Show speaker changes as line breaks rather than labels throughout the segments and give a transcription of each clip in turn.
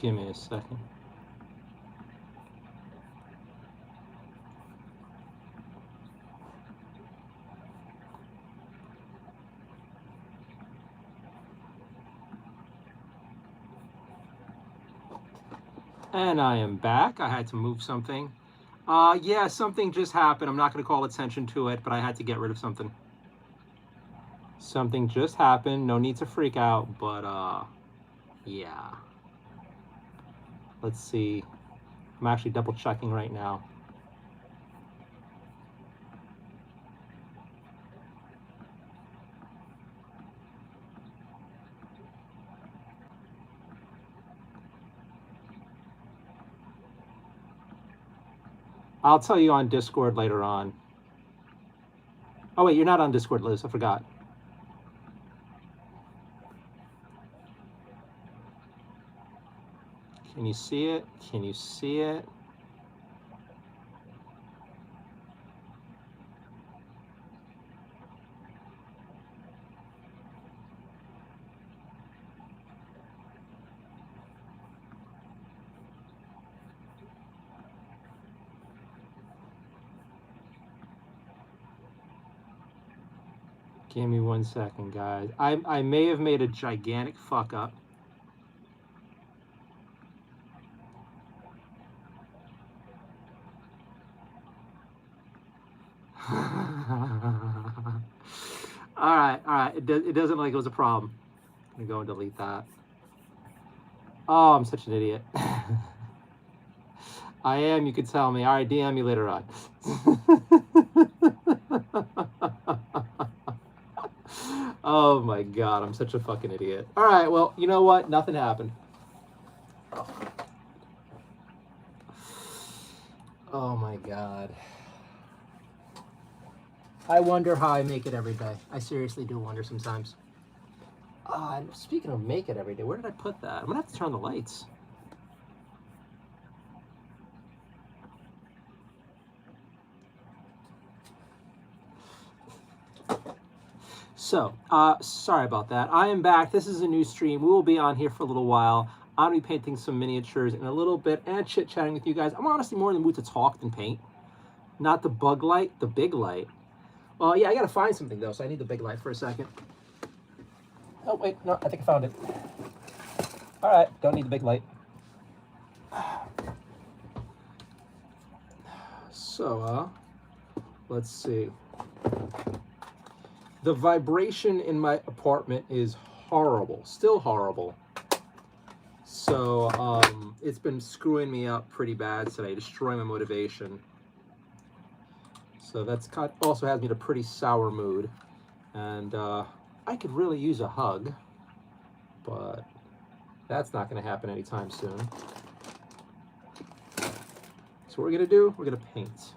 Give me a second. And I am back. I had to move something. Yeah, something just happened. I'm not going to call attention to it, but I had to get rid of something. Something just happened. No need to freak out, but yeah. Let's see. I'm actually double checking right now. I'll tell you on Discord later on. Oh, wait, you're not on Discord, Liz. I forgot. Can you see it? Can you see it? Give me 1 second, guys. I may have made a gigantic fuck up. All right. It doesn't look like it was a problem. I'm gonna go and delete that. Oh, I'm such an idiot. I am, you could tell me. All right, DM me later on. Oh my God, I'm such a fucking idiot. All right, well, you know what? Nothing happened. Oh my God. I wonder how I make it every day. I seriously do wonder sometimes. Speaking of make it every day, where did I put that? I'm gonna have to turn the lights. So, sorry about that. I am back. This is a new stream. We will be on here for a little while. I'm gonna be painting some miniatures in a little bit and chit-chatting with you guys. I'm honestly more in the mood to talk than paint. Not the bug light, the big light. Well, yeah, I gotta find something though, so I need the big light for a second. Oh, wait, no, I think I found it. All right, don't need the big light. So, let's see. The vibration in my apartment is horrible, still horrible. So, it's been screwing me up pretty bad today, destroying my motivation. So that's also has me in a pretty sour mood. And I could really use a hug, but that's not going to happen anytime soon. So what we're going to do, we're going to paint.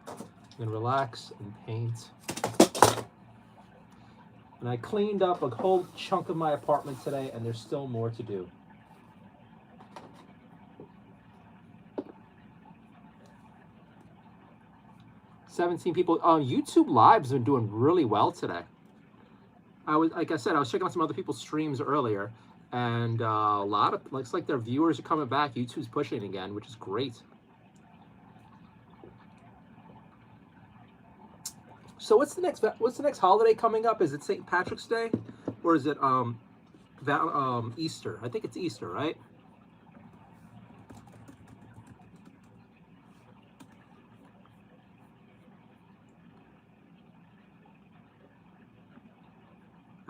I'm going to relax and paint. And I cleaned up a whole chunk of my apartment today, and there's still more to do. $17 people. YouTube Live's been doing really well today. Like I said, I was checking out some other people's streams earlier, and a lot of looks like their viewers are coming back. YouTube's pushing again, which is great. So what's the next holiday coming up? Is it St. Patrick's Day, or is it Easter? I think it's Easter, right?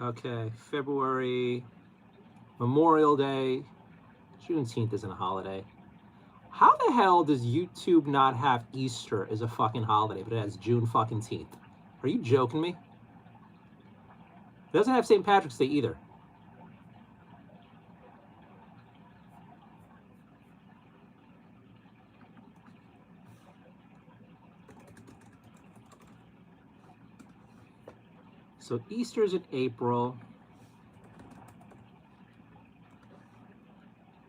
Okay, February, Memorial Day, Juneteenth isn't a holiday. How the hell does YouTube not have Easter as a fucking holiday, but it has June fucking th? Are you joking me? It doesn't have St. Patrick's Day either. So Easter's in April.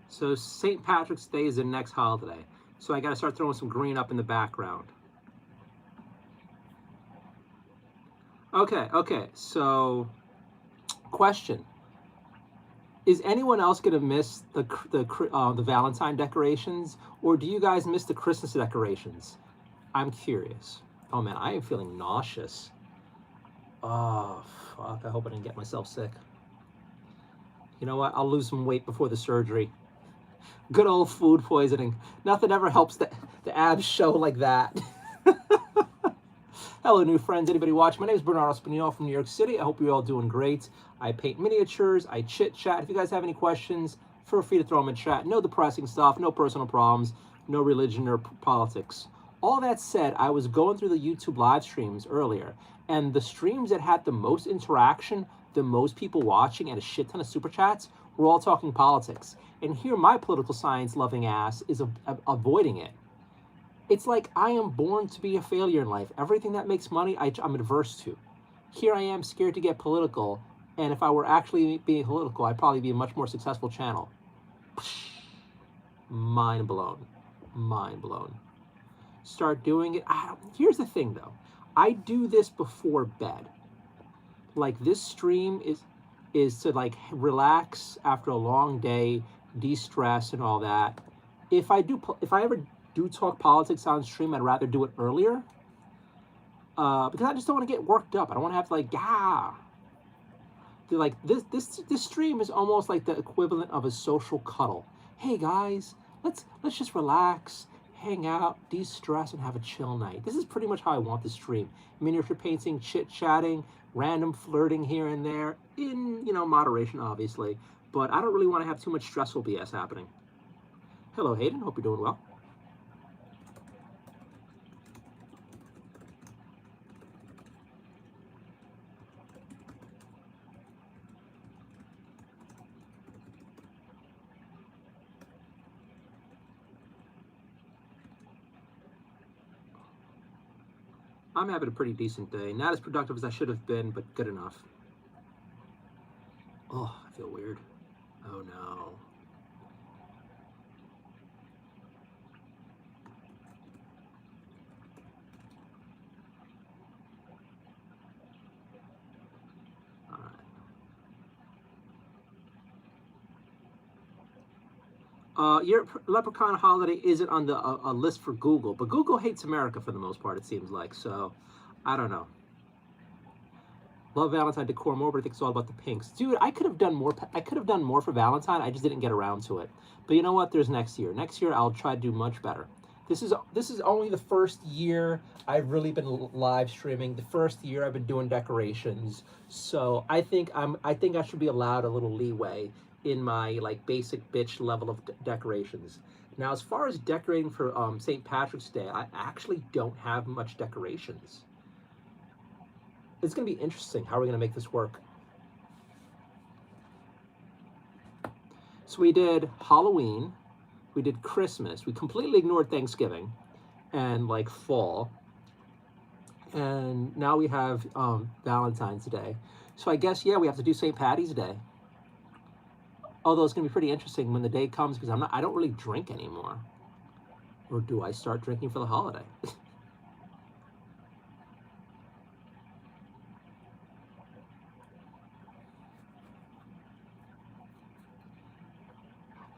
So St. Patrick's Day is the next holiday. So I got to start throwing some green up in the background. Okay. So, question. Is anyone else gonna miss the Valentine decorations, or do you guys miss the Christmas decorations? I'm curious. Oh man, I am feeling nauseous. Oh fuck! I hope I didn't get myself sick. You know what? I'll lose some weight before the surgery. Good old food poisoning. Nothing ever helps the abs show like that. Hello, new friends. Anybody watching? My name is Bernardo Spaniel from New York City. I hope you're all doing great. I paint miniatures. I chit chat. If you guys have any questions, feel free to throw them in chat. No depressing stuff. No personal problems. No religion or politics. All that said, I was going through the YouTube live streams earlier, and the streams that had the most interaction, the most people watching, and a shit ton of super chats were all talking politics. And here, my political science loving ass is avoiding it. It's like I am born to be a failure in life. Everything that makes money, I'm adverse to. Here I am scared to get political, and if I were actually being political, I'd probably be a much more successful channel. Mind blown. Mind blown. Start doing it. Here's the thing, though. I do this before bed. Like, this stream is to, like, relax after a long day, de-stress and all that. If I ever do talk politics on stream, I'd rather do it earlier, because I just don't want to get worked up. I don't want to have to, like, like, this stream is almost like the equivalent of a social cuddle. Hey guys, let's just relax, hang out, de-stress, and have a chill night. This is pretty much how I want the stream. Miniature painting, chit-chatting, random flirting here and there, in, moderation, obviously. But I don't really want to have too much stressful BS happening. Hello, Hayden. Hope you're doing well. I'm having a pretty decent day. Not as productive as I should have been, but good enough. Oh, I feel weird. Oh no. Your Leprechaun holiday isn't on the a list for Google, but Google hates America for the most part, it seems like. So, I don't know. Love Valentine decor more, but I think it's all about the pinks. Dude, I could have done more. I could have done more for Valentine. I just didn't get around to it. But you know what? There's next year. Next year, I'll try to do much better. This is only the first year I've really been live streaming. The first year I've been doing decorations. So I think I should be allowed a little leeway in my, like, basic bitch level of decorations. Now, as far as decorating for St. Patrick's Day, I actually don't have much decorations. It's going to be interesting. How are we going to make this work? So we did Halloween. We did Christmas. We completely ignored Thanksgiving and, like, fall. And now we have Valentine's Day. So I guess, yeah, we have to do St. Patty's Day. Although it's going to be pretty interesting when the day comes, because I don't really drink anymore. Or do I start drinking for the holiday?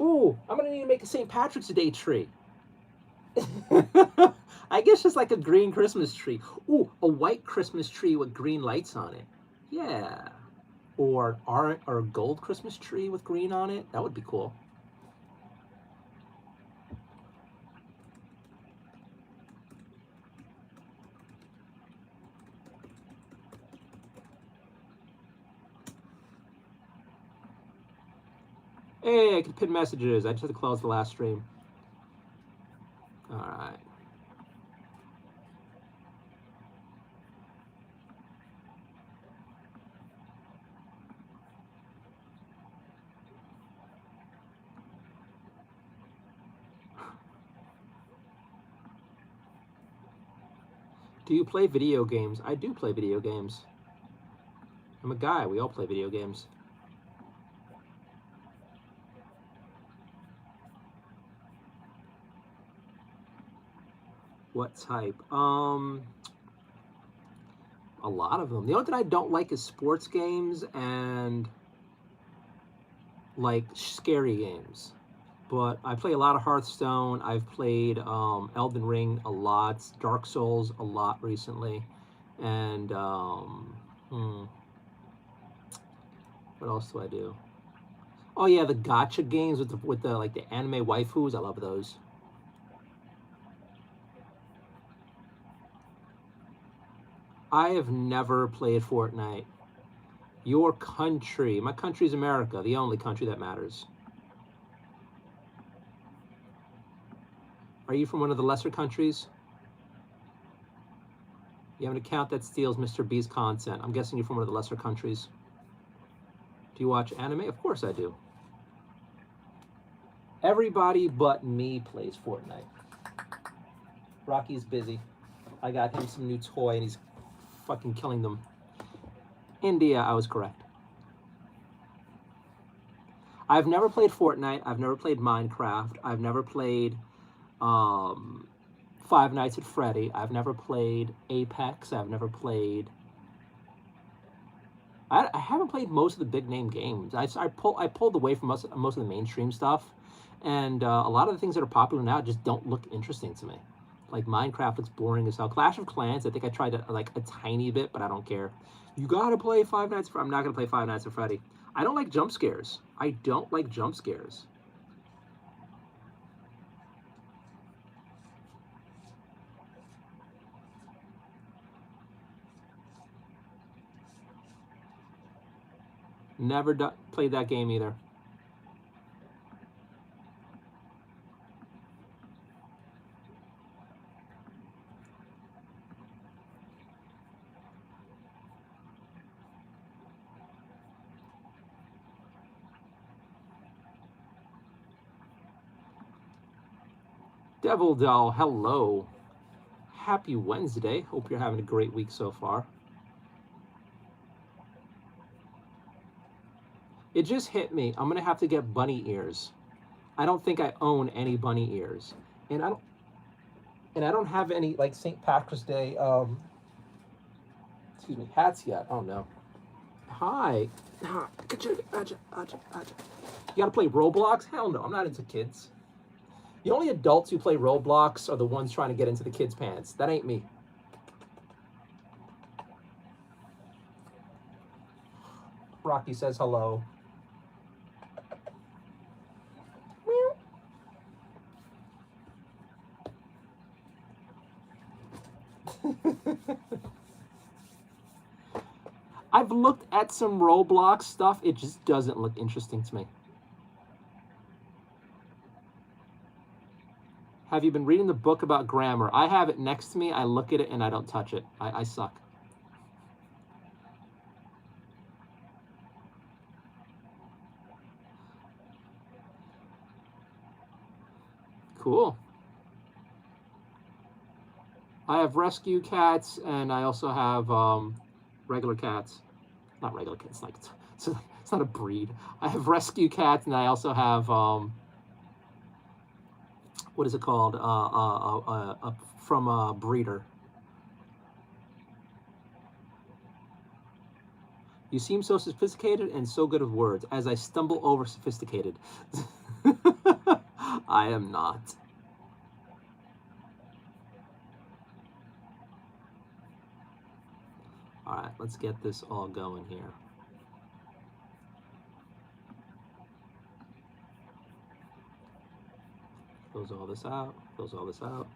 Ooh, I'm going to need to make a St. Patrick's Day tree. I guess just like a green Christmas tree. Ooh, a white Christmas tree with green lights on it. Yeah. Or a gold Christmas tree with green on it. That would be cool. Hey, I can pin messages. I just had to close the last stream. All right. Do you play video games? I do play video games. I'm a guy. We all play video games. What type? A lot of them. The only thing I don't like is sports games and like scary games. But I play a lot of Hearthstone. I've played Elden Ring a lot, Dark Souls a lot recently, and what else do I do? Oh yeah, the gotcha games with the like the anime waifus. I love those. I have never played Fortnite. Your country. My country's America, the only country that matters. Are you from one of the lesser countries? You have an account that steals Mr. B's content. I'm guessing you're from one of the lesser countries. Do you watch anime? Of course I do. Everybody but me plays Fortnite. Rocky's busy. I got him some new toy and he's fucking killing them. India, I was correct. I've never played Fortnite. I've never played Minecraft. I've never played Five Nights at Freddy. I've never played Apex. I've never played... I haven't played most of the big name games. I pulled away from most of the mainstream stuff, and a lot of the things that are popular now just don't look interesting to me. Like Minecraft looks boring as hell. Clash of Clans, I think I tried it like a tiny bit, but I don't care. You gotta play Five Nights at Freddy. I'm not gonna play Five Nights at Freddy. I don't like jump scares. I don't like jump scares. Never played that game either. Devil Doll, hello. Happy Wednesday. Hope you're having a great week so far. It just hit me. I'm gonna have to get bunny ears. I don't think I own any bunny ears, and I don't have any like St. Patrick's Day excuse me, hats yet. Oh no. Hi. You gotta play Roblox? Hell no, I'm not into kids. The only adults who play Roblox are the ones trying to get into the kids' pants. That ain't me. Rocky says hello. I've looked at some Roblox stuff. It just doesn't look interesting to me. Have you been reading the book about grammar? I have it next to me. I look at it and I don't touch it. I suck. Cool. I have rescue cats and I also have regular cats. Not regular cats, like it's not a breed. I have rescue cats and I also have what is it called? From a breeder. You seem so sophisticated and so good with words as I stumble over sophisticated. I am not. All right, let's get this all going here. Close all this out, close all this out.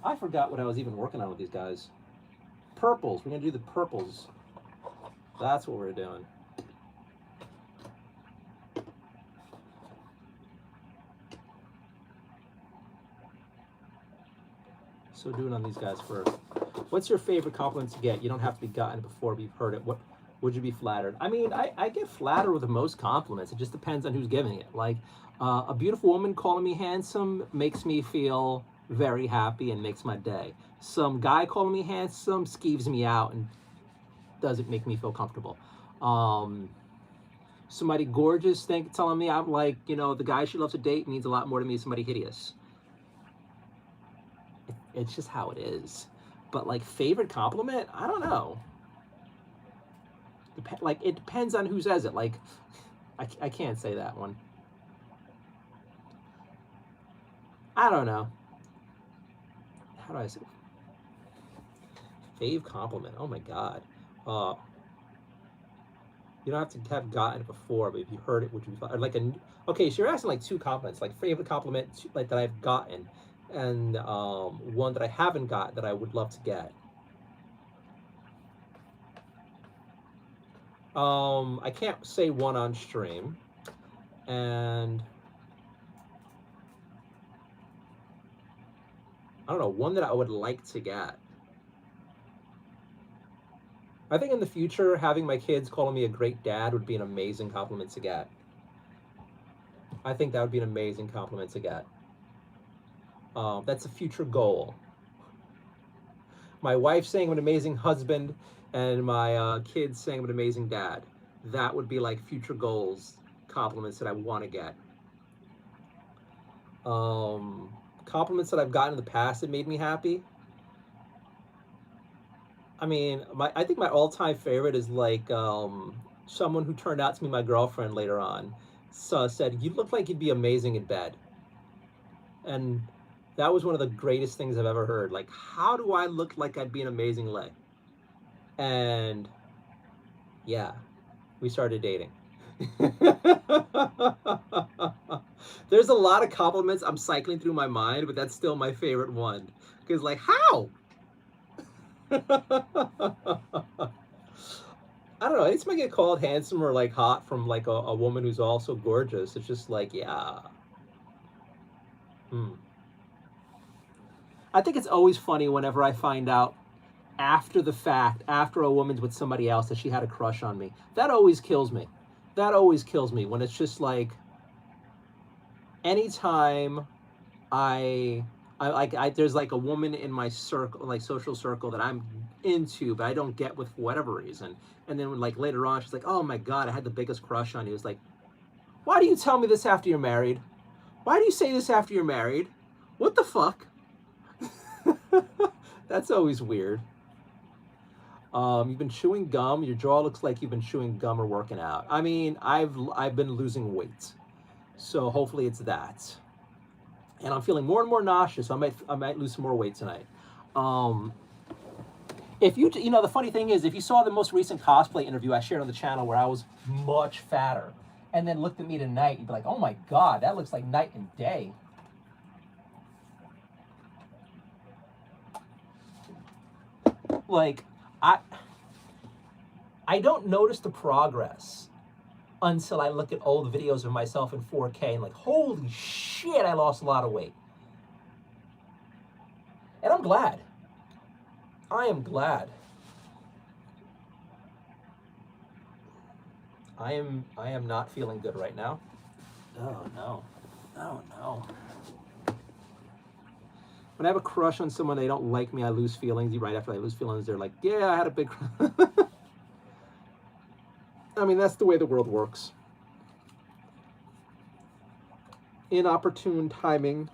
I forgot what I was even working on with these guys. Purples, we're gonna do the purples. That's what we're doing. So doing on these guys first. What's your favorite compliment to get? You don't have to be gotten before, but you've heard it. What would you be flattered? I mean, I get flattered with the most compliments. It just depends on who's giving it. Like a beautiful woman calling me handsome makes me feel very happy and makes my day. Some guy calling me handsome skeeves me out and doesn't make me feel comfortable. Somebody gorgeous telling me I'm like, you know, the guy she loves to date means a lot more to me than somebody hideous. It's just how it is. But like favorite compliment, I don't know. Like, it depends on who says it. Like, I can't say that one. I don't know. How do I say? Fave compliment. Oh my God. You don't have to have gotten it before, but if you heard it, would you like a? Okay, so you're asking like 2 compliments, like favorite compliment, like that I've gotten, and one that I haven't got that I would love to get. I can't say one on stream, and I don't know, one that I would like to get. I think in the future, having my kids calling me a great dad would be an amazing compliment to get. I think that would be an amazing compliment to get. That's a future goal. My wife saying I'm an amazing husband, and my kids saying I'm an amazing dad. That would be like future goals, compliments that I want to get. Compliments that I've gotten in the past that made me happy. I mean, I think my all-time favorite is like someone who turned out to be my girlfriend later on said, "You look like you'd be amazing in bed." And that was one of the greatest things I've ever heard. Like, how do I look like I'd be an amazing leg? And yeah, we started dating. There's a lot of compliments I'm cycling through my mind, but that's still my favorite one. Because, like, how? I don't know. Anytime I get called handsome or like hot from like a woman who's also gorgeous, it's just like, yeah. I think it's always funny whenever I find out after the fact, after a woman's with somebody else, that she had a crush on me. That always kills me. That always kills me when it's just like, anytime there's like a woman in my circle, like social circle, that I'm into, but I don't get with whatever reason. And then when, like, later on, she's like, "Oh my God, I had the biggest crush on you." It's like, why do you tell me this after you're married? Why do you say this after you're married? What the fuck? That's always weird. You've been chewing gum. Your jaw looks like you've been chewing gum or working out. I mean, I've been losing weight, so hopefully it's that. And I'm feeling more and more nauseous. So I might lose some more weight tonight. If you know, the funny thing is, if you saw the most recent cosplay interview I shared on the channel where I was much fatter, and then looked at me tonight, you'd be like, "Oh my God, that looks like night and day." Like, I don't notice the progress until I look at old videos of myself in 4K and like, holy shit, I lost a lot of weight. And I'm glad. I am glad. I am not feeling good right now. Oh no. Oh no. When I have a crush on someone, they don't like me, I lose feelings. Right after I lose feelings, they're like, "Yeah, I had a big crush." I mean, that's the way the world works. Inopportune timing.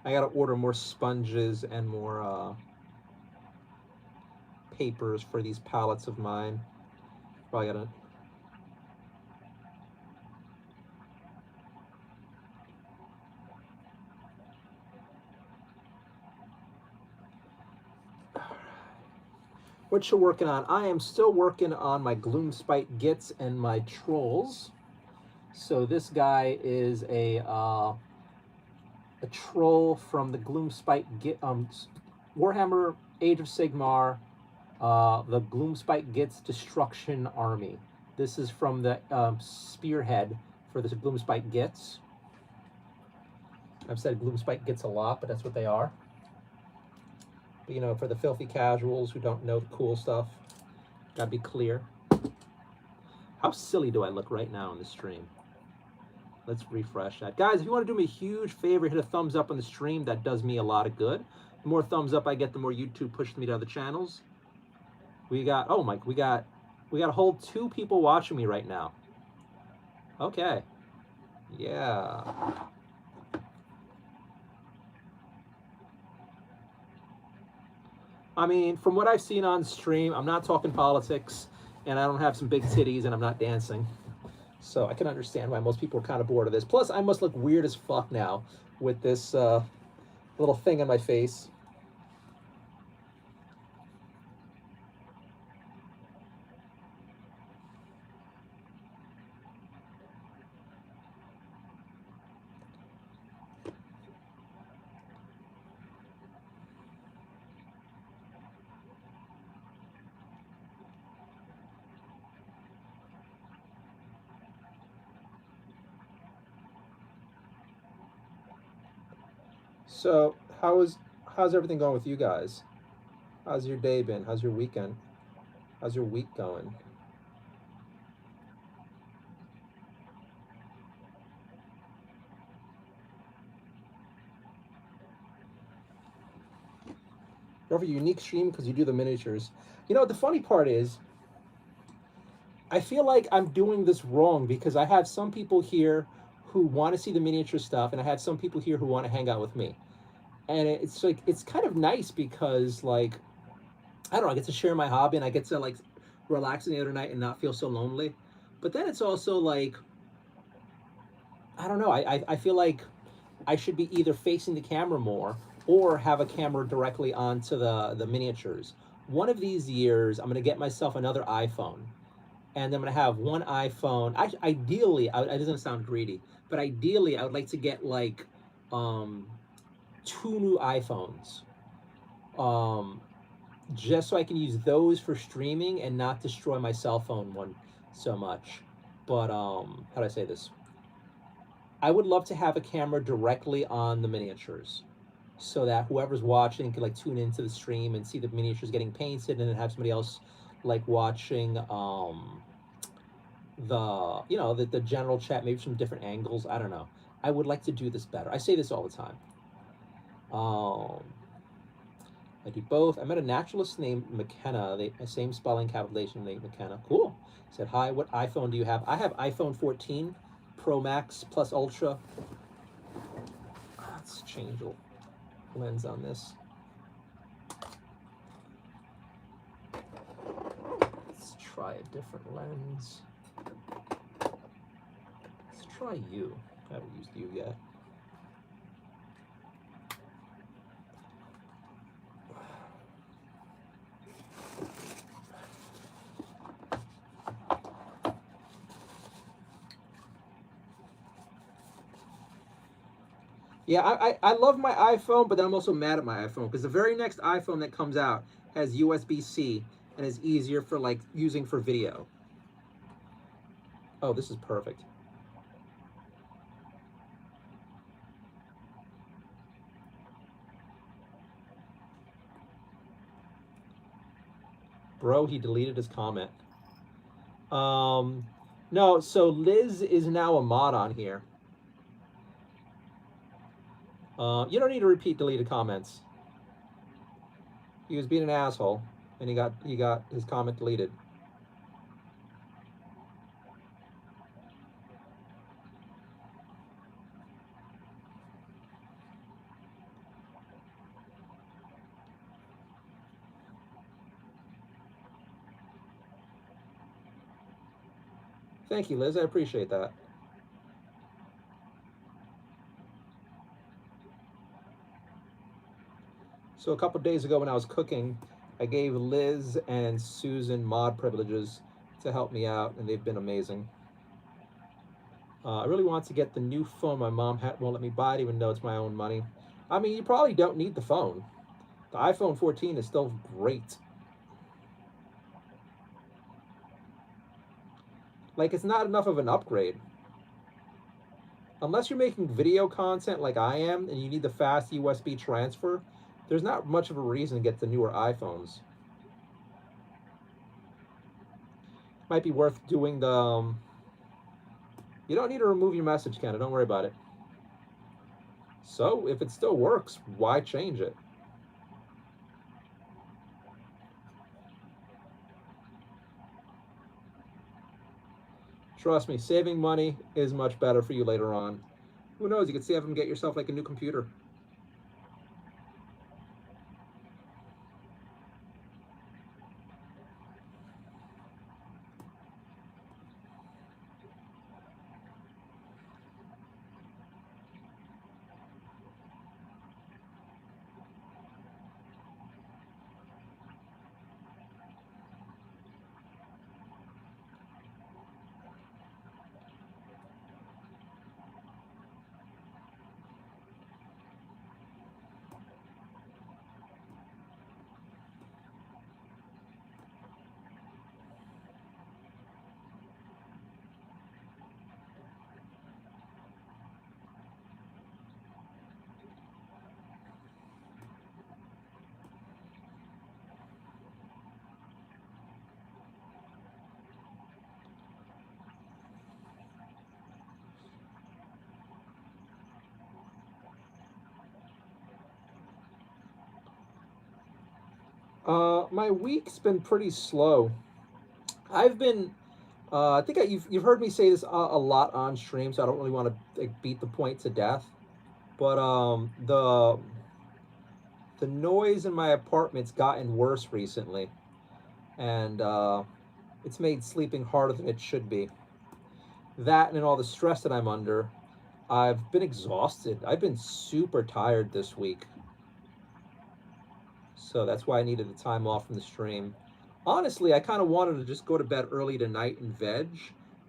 I gotta order more sponges and more papers for these palettes of mine. Probably gotta. What you working on? I am still working on my Gloomspite Gits and my Trolls. So this guy is a troll from the Gloomspite Git, Warhammer Age of Sigmar, the Gloomspite Gits Destruction Army. This is from the spearhead for the Gloomspite Gits. I've said Gloomspite Gits a lot, but that's what they are. But, you know, for the filthy casuals who don't know the cool stuff, gotta be clear. How silly do I look right now on the stream? Let's refresh that. Guys, if you want to do me a huge favor, hit a thumbs up on the stream. That does me a lot of good. The more thumbs up I get, the more YouTube pushes me to other channels. We got, oh my, we got a whole 2 people watching me right now. Okay. Yeah. I mean, from what I've seen on stream, I'm not talking politics, and I don't have some big titties, and I'm not dancing. So I can understand why most people are kind of bored of this. Plus, I must look weird as fuck now with this little thing on my face. So, how's everything going with you guys? How's your day been? How's your weekend? How's your week going? You have a unique stream because you do the miniatures. You know, the funny part is, I feel like I'm doing this wrong because I have some people here who want to see the miniature stuff, and I have some people here who want to hang out with me. And it's like, it's kind of nice because, like, I don't know, I get to share my hobby and I get to, like, relax in the other night and not feel so lonely. But then it's also like, I don't know, I feel like I should be either facing the camera more or have a camera directly onto the miniatures. One of these years, I'm going to get myself another iPhone. And I'm going to have one iPhone. Ideally, it doesn't sound greedy, but ideally, I would like to get, like, um, two new iPhones. Um, just so I can use those for streaming and not destroy my cell phone one so much. But how do I say this? I would love to have a camera directly on the miniatures so that whoever's watching could, like, tune into the stream and see the miniatures getting painted, and then have somebody else, like, watching the general chat, maybe from different angles. I don't know. I would like to do this better. I say this all the time. Um, I do both. I met a naturalist named McKenna. The same spelling, capitalization, named McKenna. Cool. Said, hi, what iPhone do you have? I have iPhone 14 Pro Max plus Ultra. Let's change the lens on this. Let's try a different lens. Let's try you. I haven't used you yet. Yeah, I love my iPhone, but then I'm also mad at my iPhone because the very next iPhone that comes out has USB-C and is easier for, like, using for video. Oh, this is perfect. Bro, he deleted his comment. No, so Liz is now a mod on here. You don't need to repeat deleted comments. He was being an asshole, and he got his comment deleted. Thank you, Liz. I appreciate that. So a couple days ago when I was cooking, I gave Liz and Susan mod privileges to help me out, and they've been amazing. I really want to get the new phone my mom won't let me buy it, even though it's my own money. I mean, you probably don't need the phone. The iPhone 14 is still great. Like, it's not enough of an upgrade. Unless you're making video content like I am and you need the fast USB transfer, there's not much of a reason to get the newer iPhones. Might be worth doing the... you don't need to remove your message, Ken. Don't worry about it. So, if it still works, why change it? Trust me, saving money is much better for you later on. Who knows? You could save and get yourself like a new computer. My week's been pretty slow. I've been, I think you've heard me say this a lot on stream, so I don't really want to like, beat the point to death. But the noise in my apartment's gotten worse recently, and it's made sleeping harder than it should be. That and all the stress that I'm under, I've been exhausted. I've been super tired this week. So that's why I needed the time off from the stream. Honestly, I kind of wanted to just go to bed early tonight and veg,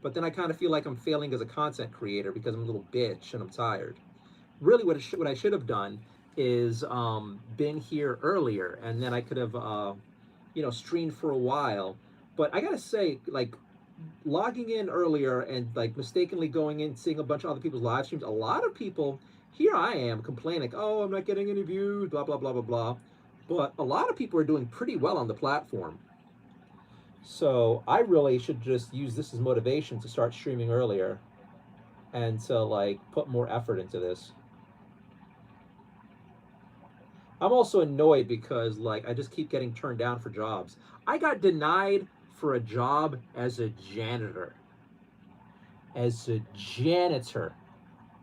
but then I kind of feel like I'm failing as a content creator because I'm a little bitch and I'm tired. Really, what I should have done is been here earlier, and then I could have streamed for a while. But I gotta say, like logging in earlier and like mistakenly going in, seeing a bunch of other people's live streams, a lot of people here I am complaining, like, oh, I'm not getting any views, blah blah blah blah blah. But a lot of people are doing pretty well on the platform. So I really should just use this as motivation to start streaming earlier and to like put more effort into this. I'm also annoyed because like I just keep getting turned down for jobs. I got denied for a job as a janitor. As a janitor.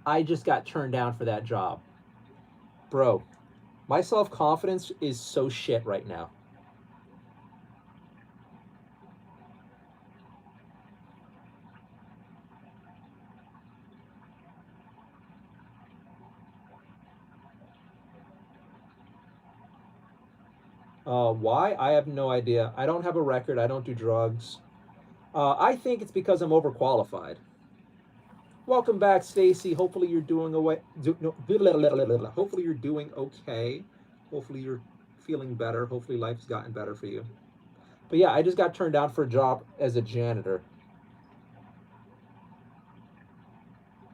I just got turned down for that job. Bro, my self-confidence is so shit right now. Why? I have no idea. I don't have a record. I don't do drugs. I think it's because I'm overqualified. Welcome back, Stacy. Hopefully you're doing away. No, hopefully you're doing okay. Hopefully you're feeling better. Hopefully life's gotten better for you. But yeah, I just got turned down for a job as a janitor.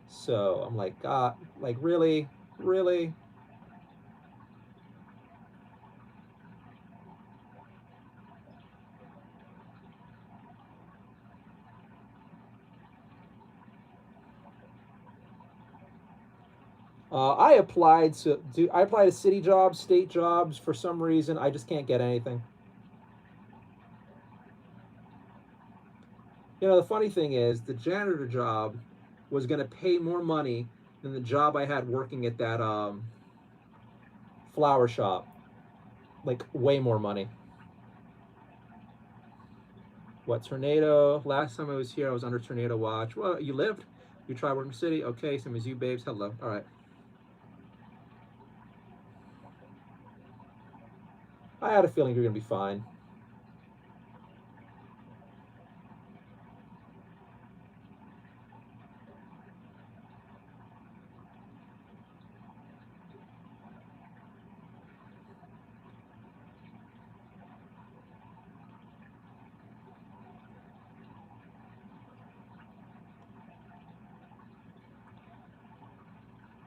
So I'm like, God, like really, really. I applied to city jobs, state jobs. For some reason, I just can't get anything. You know, the funny thing is, the janitor job was going to pay more money than the job I had working at that flower shop. Like, way more money. What, tornado? Last time I was here, I was under tornado watch. Well, you lived? You tried working city? Okay, same as you, babes. Hello. All right. I had a feeling you're going to be fine.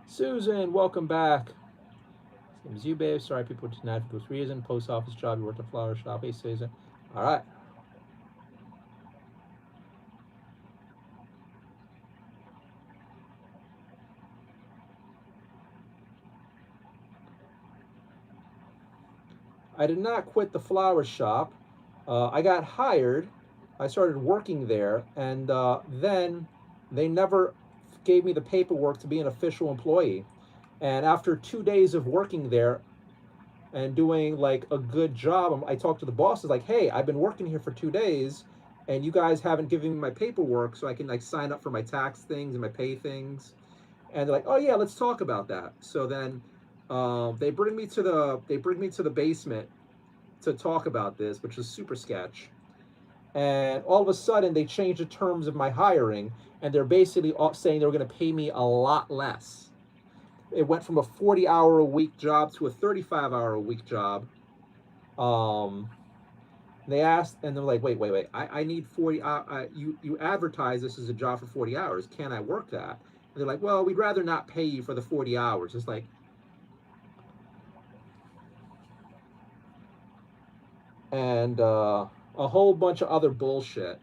Susan, welcome back. Same as you, babe. Sorry, people were denied for this reason. Post office job, you worked at a flower shop. Hey, Susan. All right. I did not quit the flower shop. I got hired I started working there, and then they never gave me the paperwork to be an official employee. And after 2 days of working there and doing like a good job, I talked to the bosses like, "Hey, I've been working here for 2 days, and you guys haven't given me my paperwork so I can like sign up for my tax things and my pay things." And they're like, "Oh yeah, let's talk about that." So then they bring me to the basement to talk about this, which is super sketch. And all of a sudden, they changed the terms of my hiring, and they're basically saying they were going to pay me a lot less. It went from a 40-hour-a-week job to a 35-hour-a-week job. Um, they asked, and they're like, wait, I need 40. You advertise this as a job for 40 hours. Can I work that? And they're like, well, we'd rather not pay you for the 40 hours. It's like, and a whole bunch of other bullshit.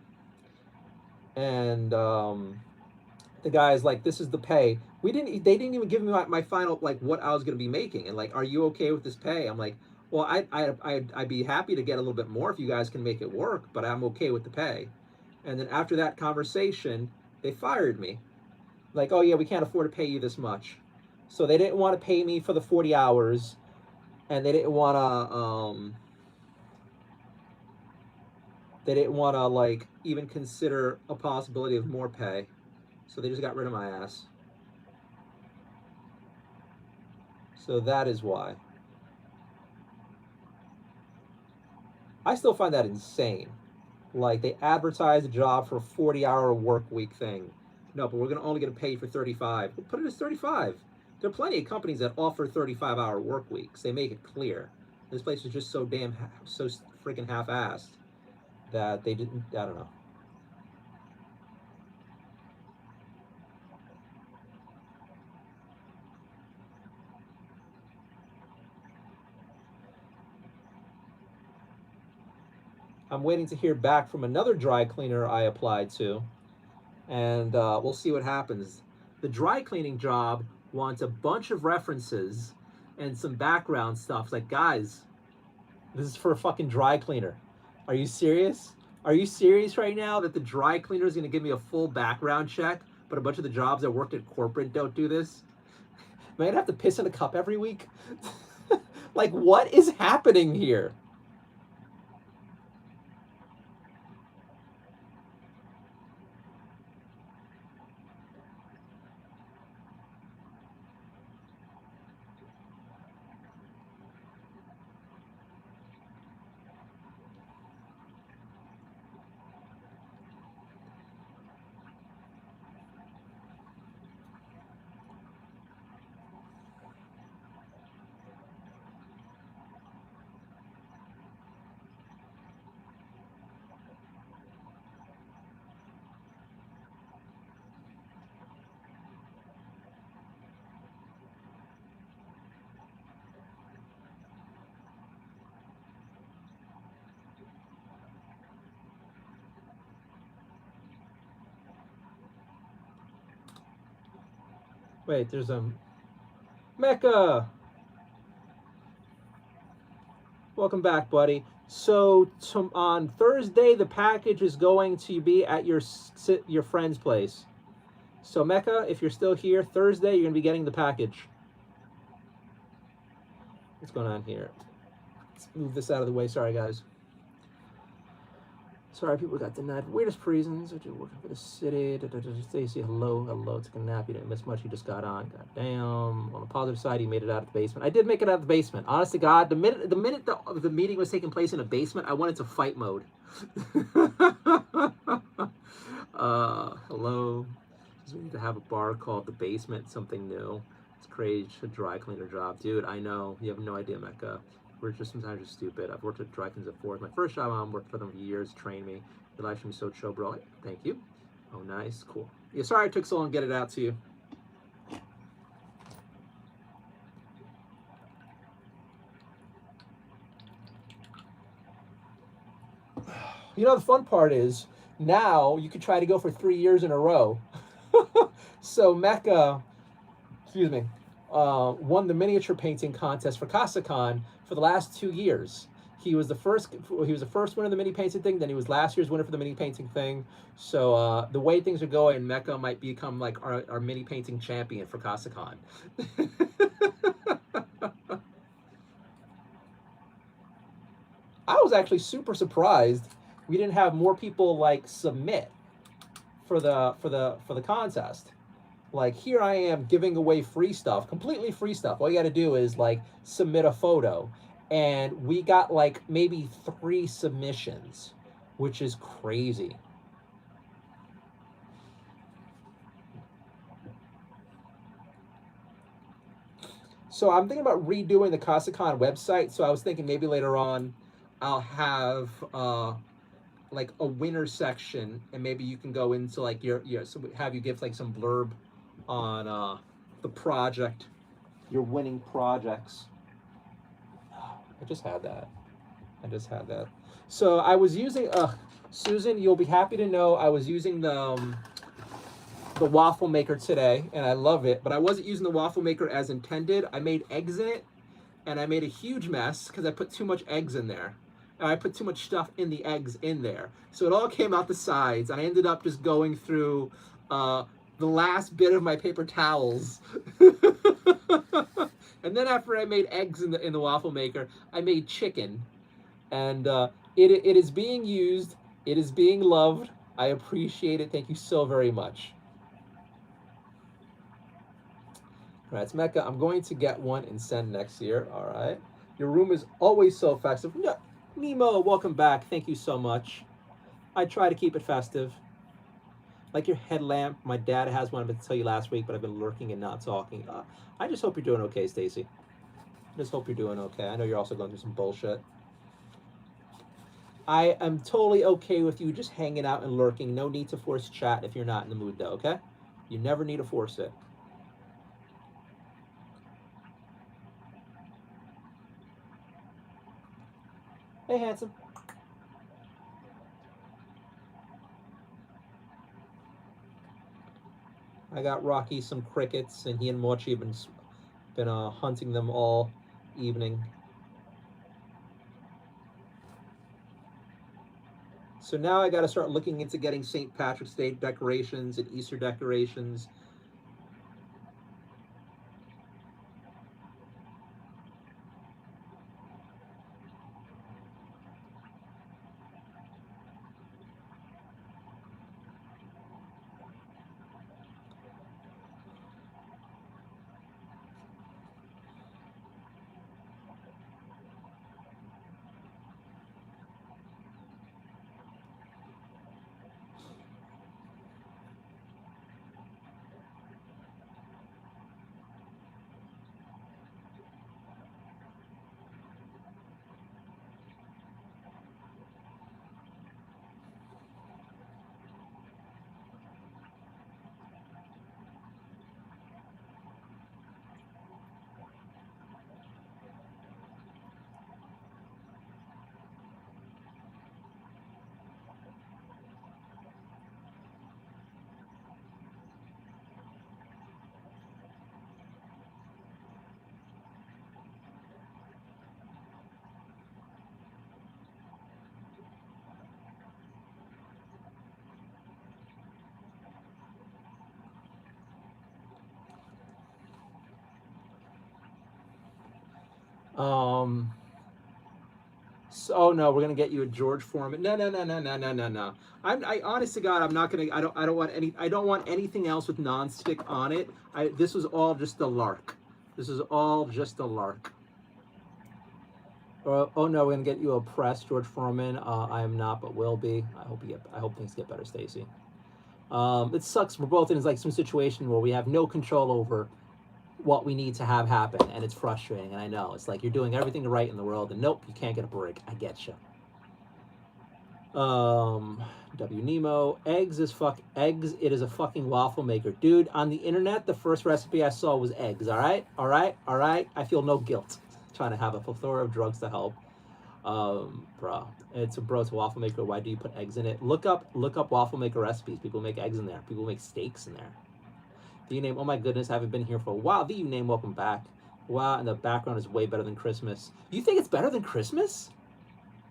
And the guy's like, this is the pay. They didn't even give me my final, like, what I was going to be making. And like, are you okay with this pay? I'm like, well, I'd be happy to get a little bit more if you guys can make it work, but I'm okay with the pay. And then after that conversation, they fired me. Like, oh yeah, we can't afford to pay you this much. So they didn't want to pay me for the 40 hours, and they didn't want to like even consider a possibility of more pay. So they just got rid of my ass. So that is why. I still find that insane. Like they advertise a job for a 40-hour work week thing. No, but we're gonna only gonna pay you for 35. Well, put it as 35. There are plenty of companies that offer 35-hour work weeks. They make it clear. This place is just so so freaking half-assed that they didn't. I don't know. I'm waiting to hear back from another dry cleaner I applied to, and we'll see what happens. The dry cleaning job wants a bunch of references and some background stuff. It's like, guys, this is for a fucking dry cleaner. Are you serious? Are you serious right now that the dry cleaner is going to give me a full background check, but a bunch of the jobs I worked at corporate don't do this? Am I going to have to piss in a cup every week? Like, what is happening here? Wait, there's a Mecca. Welcome back, buddy. So on Thursday, the package is going to be at your friend's place. So Mecca, if you're still here, Thursday you're gonna be getting the package. What's going on here? Let's move this out of the way. Sorry, guys. Sorry, people got denied for weirdest reasons. You're working for the city. Stacy, hello. Took a nap. You didn't miss much. You just got on. God damn. On the positive side, you made it out of the basement. I did make it out of the basement. Honest to God, the minute the meeting was taking place in a basement, I went into fight mode. Hello. We need to have a bar called the Basement. Something new. It's crazy. A dry cleaner job, dude. I know. You have no idea, Mecca. We're just sometimes just stupid. I've worked at dry cleaners before. It's my first job. I worked for them for years, trained me. Your life should be so chill, bro. Thank you. Oh, nice. Cool. Yeah, sorry it took so long to get it out to you. You know, the fun part is now you could try to go for 3 years in a row. So Mecca, excuse me, won the miniature painting contest for CasaCon for the last 2 years. He was the first. He was the first winner of the mini painting thing. Then he was last year's winner for the mini painting thing. So the way things are going, Mecca might become like our mini painting champion for CasaCon. I was actually super surprised we didn't have more people like submit for the contest. Like here I am giving away free stuff, completely free stuff. All you got to do is like submit a photo, and we got like maybe 3 submissions, which is crazy. So I'm thinking about redoing the CasaCon website. So I was thinking maybe later on I'll have like a winner section, and maybe you can go into like your so have you give like some blurb on the project, your winning projects. I just had that. I just had that. So I was using Susan, you'll be happy to know I was using the waffle maker today, and I love it, but I wasn't using the waffle maker as intended. I made eggs in it, and I made a huge mess because I put too much eggs in there. And I put too much stuff in the eggs in there. So it all came out the sides, and I ended up just going through the last bit of my paper towels. And then after I made eggs in the waffle maker, I made chicken. And it is being used. It is being loved. I appreciate it. Thank you so very much. All right, it's Mecca. I'm going to get one and send next year. All right. Your room is always so festive. Yeah. Nemo, welcome back. Thank you so much. I try to keep it festive. Like your headlamp. My dad has one. I meant to tell you last week, but I've been lurking and not talking. I just hope you're doing okay, Stacy. I just hope you're doing okay. I know you're also going through some bullshit. I am totally okay with you just hanging out and lurking. No need to force chat if you're not in the mood, though, okay? You never need to force it. Hey, handsome. I got Rocky some crickets, and he and Mochi have been hunting them all evening. So now I got to start looking into getting St. Patrick's Day decorations and Easter decorations. So, oh no, we're gonna get you a George Foreman. No. I honest to God, I'm not gonna. I don't want any. I don't want anything else with nonstick on it. This was all just a lark. This is all just a lark. Oh no, we're gonna get you a press George Foreman. I am not, but will be. I hope things get better, Stacy. It sucks. We're both in like some situation where we have no control over what we need to have happen, and it's frustrating. And I know it's like you're doing everything right in the world, and nope, you can't get a break. I get you. W Nemo, eggs. It is a fucking waffle maker, dude. On the internet, the first recipe I saw was eggs. All right. I feel no guilt trying to have a plethora of drugs to help. Bro, it's a waffle maker. Why do you put eggs in it? Look up waffle maker recipes. People make eggs in there. People make steaks in there. The name, oh my goodness, I haven't been here for a while. The name, welcome back. Wow, and the background is way better than Christmas. You think it's better than Christmas?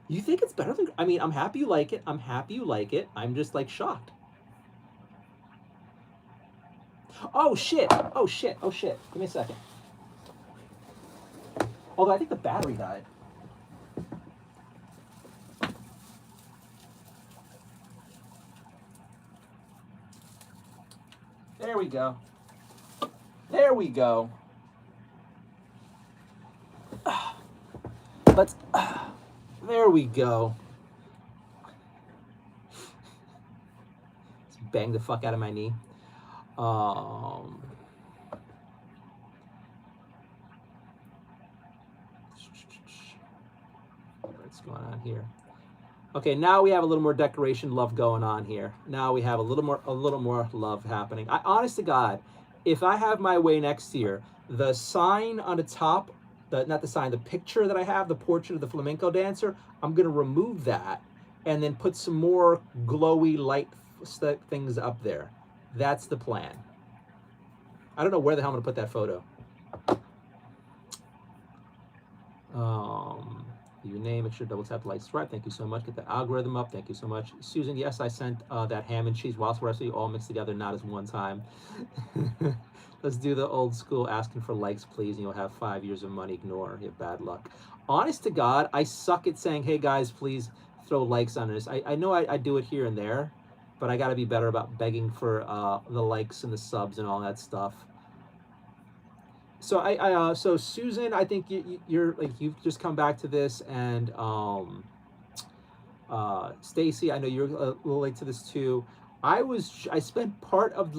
You think it's better than, I mean, I'm happy you like it. I'm happy you like it. I'm just like shocked. Oh shit. Oh shit. Oh shit. Give me a second. Although I think the battery died. There we go. There we go. Let's, there we go. Let's bang the fuck out of my knee. What's going on here? Okay, now we have a little more decoration love going on here. Now we have a little more love happening. Honest to God, if I have my way next year, the sign on the top, not the sign, the picture that I have, the portrait of the flamenco dancer, I'm gonna remove that and then put some more glowy light things up there. That's the plan. I don't know where the hell I'm gonna put that photo. Your name, make sure double tap like subscribe. Thank you so much. Get the algorithm up. Thank you so much. Susan, yes, I sent that ham and cheese whilst recipe all mixed together, not as one time. Let's do the old school asking for likes, please, and you'll have 5 years of money. Ignore. You have bad luck. Honest to God, I suck at saying, hey guys, please throw likes on this. I know I do it here and there, but I got to be better about begging for the likes and the subs and all that stuff. So so Susan, I think you're like, you've just come back to this, and Stacy, I know you're a little late to this too. I spent part of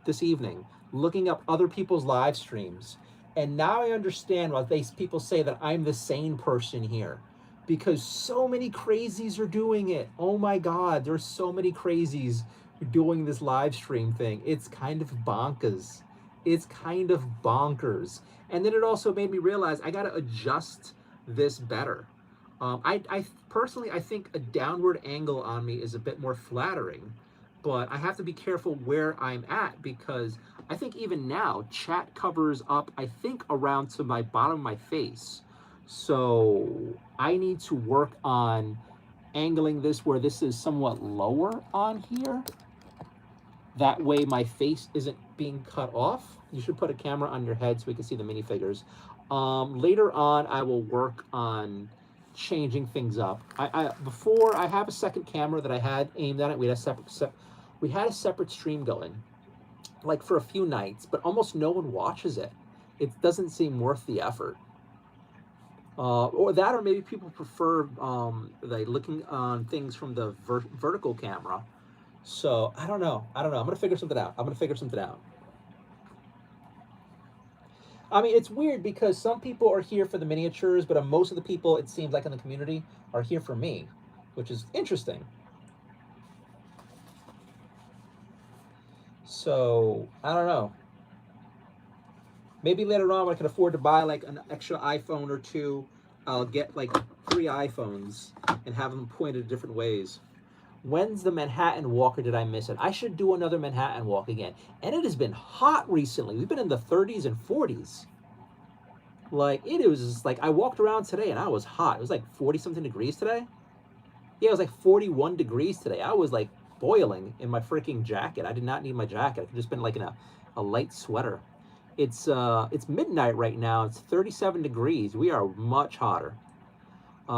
this evening looking up other people's live streams, and now I understand why people say that I'm the sane person here, because so many crazies are doing it. Oh my God, there's so many crazies doing this live stream thing. It's kind of bonkers. It's kind of bonkers. And then it also made me realize I got to adjust this better. I personally, I think a downward angle on me is a bit more flattering, but I have to be careful where I'm at, because I think even now chat covers up, I think, around to my bottom of my face. So I need to work on angling this where this is somewhat lower on here. That way my face isn't being cut off. You should put a camera on your head so we can see the minifigures. Later on, I will work on changing things up. Before, I have a second camera that I had aimed at it. We had a separate stream going, like for a few nights, but almost no one watches it. It doesn't seem worth the effort. Or that, or maybe people prefer like looking on things from the vertical camera. So I don't know. I'm gonna figure something out. I mean, it's weird because some people are here for the miniatures, but most of the people, it seems like in the community, are here for me, which is interesting. So I don't know. Maybe later on when I can afford to buy like an extra iPhone or two, I'll get like 3 iPhones and have them pointed different ways. When's the Manhattan walk, or did I miss it? I should do another Manhattan walk again. And it has been hot recently. We've been in the 30s and 40s. Like, it was just like, I walked around today and I was hot. It was like 40-something degrees today. Yeah, it was like 41 degrees today. I was like boiling in my freaking jacket. I did not need my jacket. I could just been like in a light sweater. It's midnight right now. It's 37 degrees. We are much hotter.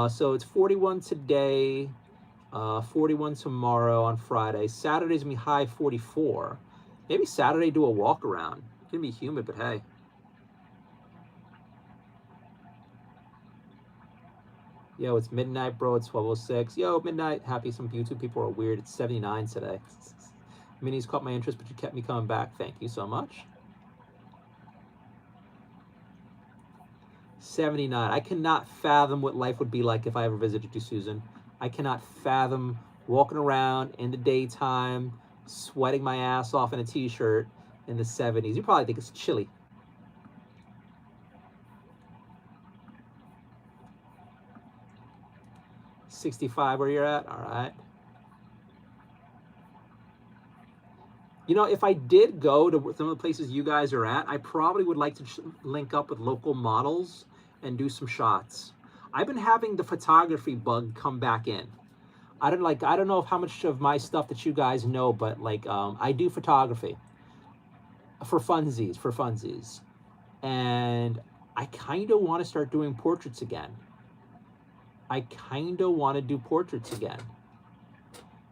So it's 41 today. 41 tomorrow on Friday. Saturday's gonna be high 44. Maybe Saturday do a walk around. It's gonna be humid, but hey. Yo, it's midnight, bro. It's 12:06. Yo, midnight. Happy some YouTube people are weird. It's 79 today. Minis caught my interest, but you kept me coming back. Thank you so much. 79. I cannot fathom what life would be like if I ever visited you, Susan. I cannot fathom walking around in the daytime, sweating my ass off in a t-shirt in the 70s. You probably think it's chilly. $65 where you're at? All right. You know, if I did go to some of the places you guys are at, I probably would like to link up with local models and do some shots. I've been having the photography bug come back in. I don't know how much of my stuff that you guys know, but like I do photography for funsies, and I kind of want to start doing portraits again. I kind of want to do portraits again.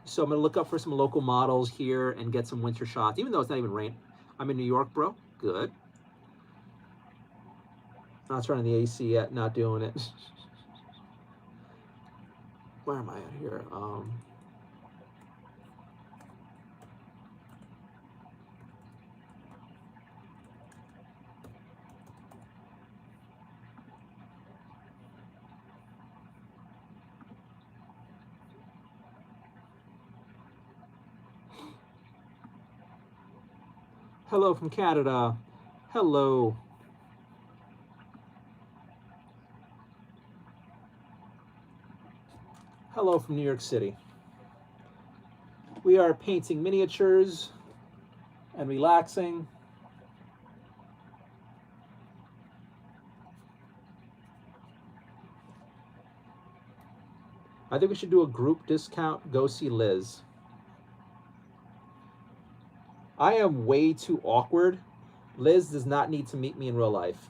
So I'm gonna look up for some local models here and get some winter shots, even though it's not even rain. I'm in New York, bro. Good. Not turning the AC yet. Not doing it. Where am I at here? Hello from Canada. Hello. Hello from New York City. We are painting miniatures and relaxing. I think we should do a group discount. Go see Liz. I am way too awkward. Liz does not need to meet me in real life.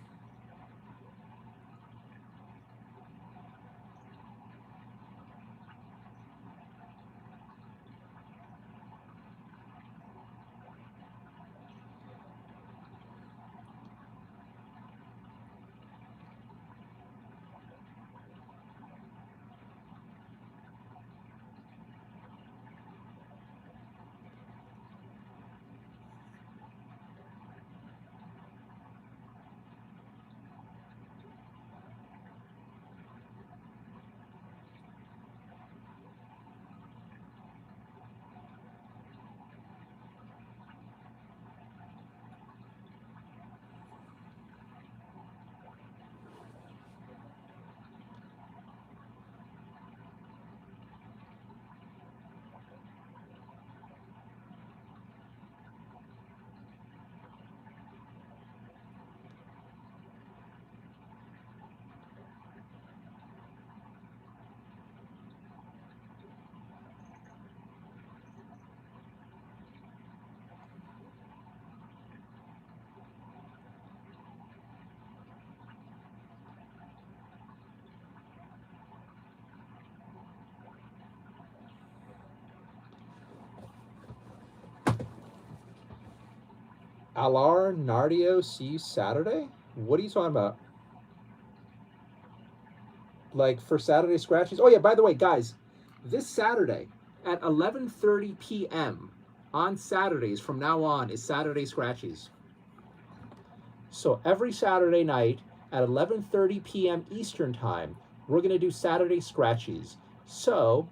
Alar, Nardio, see you Saturday? What are you talking about? Like for Saturday scratchies? Oh yeah, by the way, guys, this Saturday at 11:30 p.m. on Saturdays from now on is Saturday scratchies. So every Saturday night at 11:30 p.m. Eastern time, we're going to do Saturday scratchies. So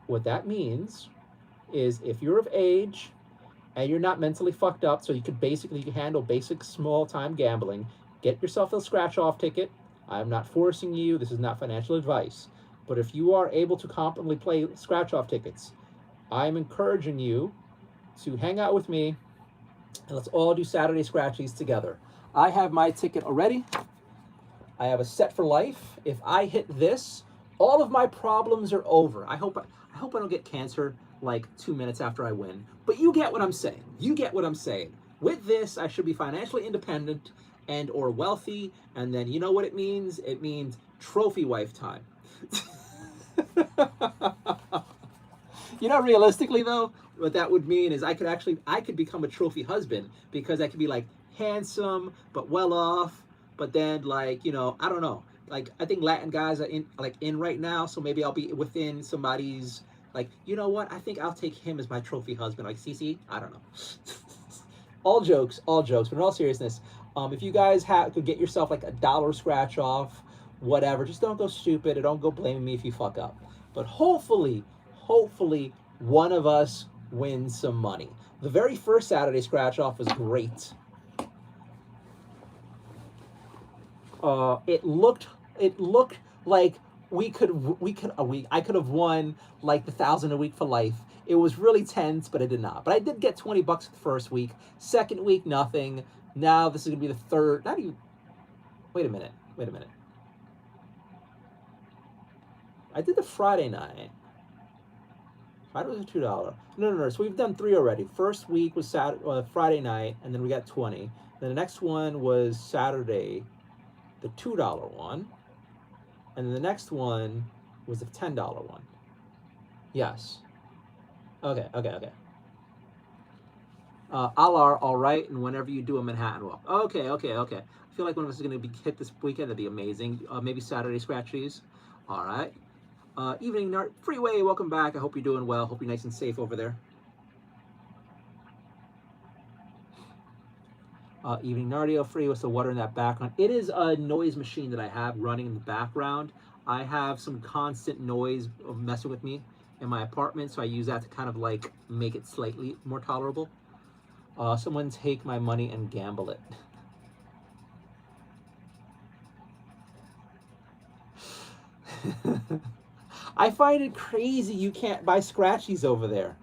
what that means is if you're of age and you're not mentally fucked up, so you could basically handle basic small time gambling, get yourself a scratch off ticket. I'm not forcing you. This is not financial advice. But if you are able to competently play scratch off tickets, I'm encouraging you to hang out with me and let's all do Saturday scratchies together. I have my ticket already. I have a set for life. If I hit this, all of my problems are over. I hope I don't get cancer like 2 minutes after I win. But you get what I'm saying. You get what I'm saying. With this, I should be financially independent and or wealthy, and then you know what it means? It means trophy wife time. You know, realistically though, what that would mean is I could become a trophy husband because I could be like handsome but well off, but then like, you know, I don't know. Like I think Latin guys are in right now, so maybe I'll be within somebody's like, you know what? I think I'll take him as my trophy husband. Like CC, I don't know. All jokes, but in all seriousness, if you guys could get yourself like $1 scratch off, whatever, just don't go stupid and don't go blaming me if you fuck up. But hopefully one of us wins some money. The very first Saturday scratch off was great. It looked like I could have won like the 1,000 a week for life. It was really tense, but I did not. But I did get 20 bucks the first week. Second week, nothing. Now this is gonna be the third. Not even. Wait a minute. I did the Friday night. Friday was a $2. No. So we've done 3 already. First week was Friday night, and then we got 20. Then the next one was Saturday, the $2 one, and then the next one was the $10 one. Yes. Okay. Alar, all right, and whenever you do a Manhattan walk. Okay. I feel like one of us is going to be hit this weekend. That'd be amazing. Maybe Saturday scratchies. All right. Evening, Freeway, welcome back. I hope you're doing well. Hope you're nice and safe over there. Evening, Nardio, free with the water in that background. It is a noise machine that I have running in the background. I have some constant noise messing with me in my apartment, so I use that to kind of like make it slightly more tolerable. Someone take my money and gamble it. I find it crazy you can't buy scratchies over there.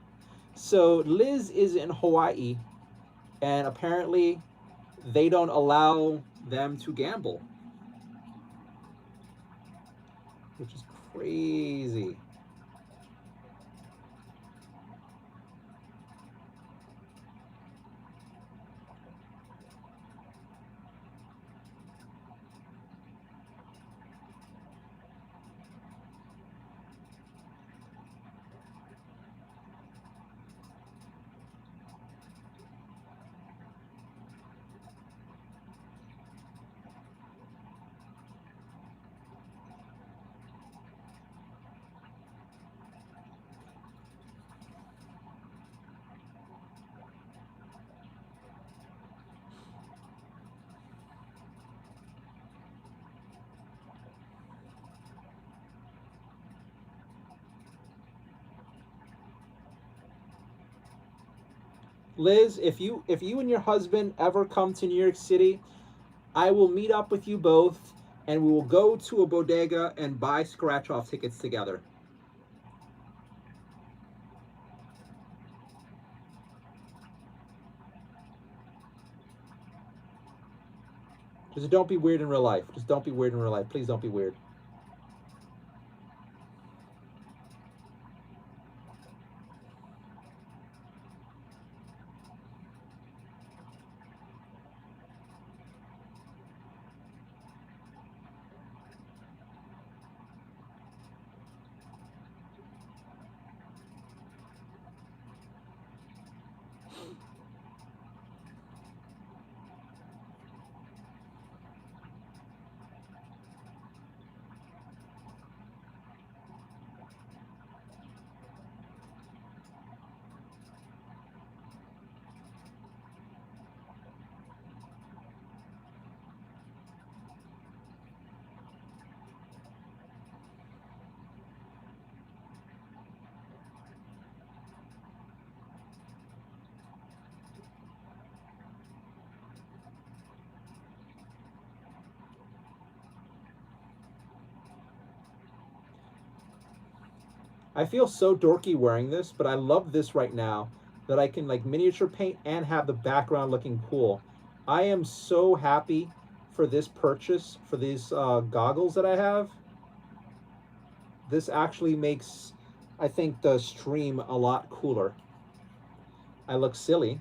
So Liz is in Hawaii, and apparently they don't allow them to gamble, which is crazy. Liz, if you and your husband ever come to New York City, I will meet up with you both and we will go to a bodega and buy scratch off tickets together. Just don't be weird in real life. Just don't be weird in real life. Please don't be weird. I feel so dorky wearing this, but I love this right now that I can like miniature paint and have the background looking cool. I am so happy for this purchase, for these goggles that I have. This actually makes, I think, the stream a lot cooler. I look silly,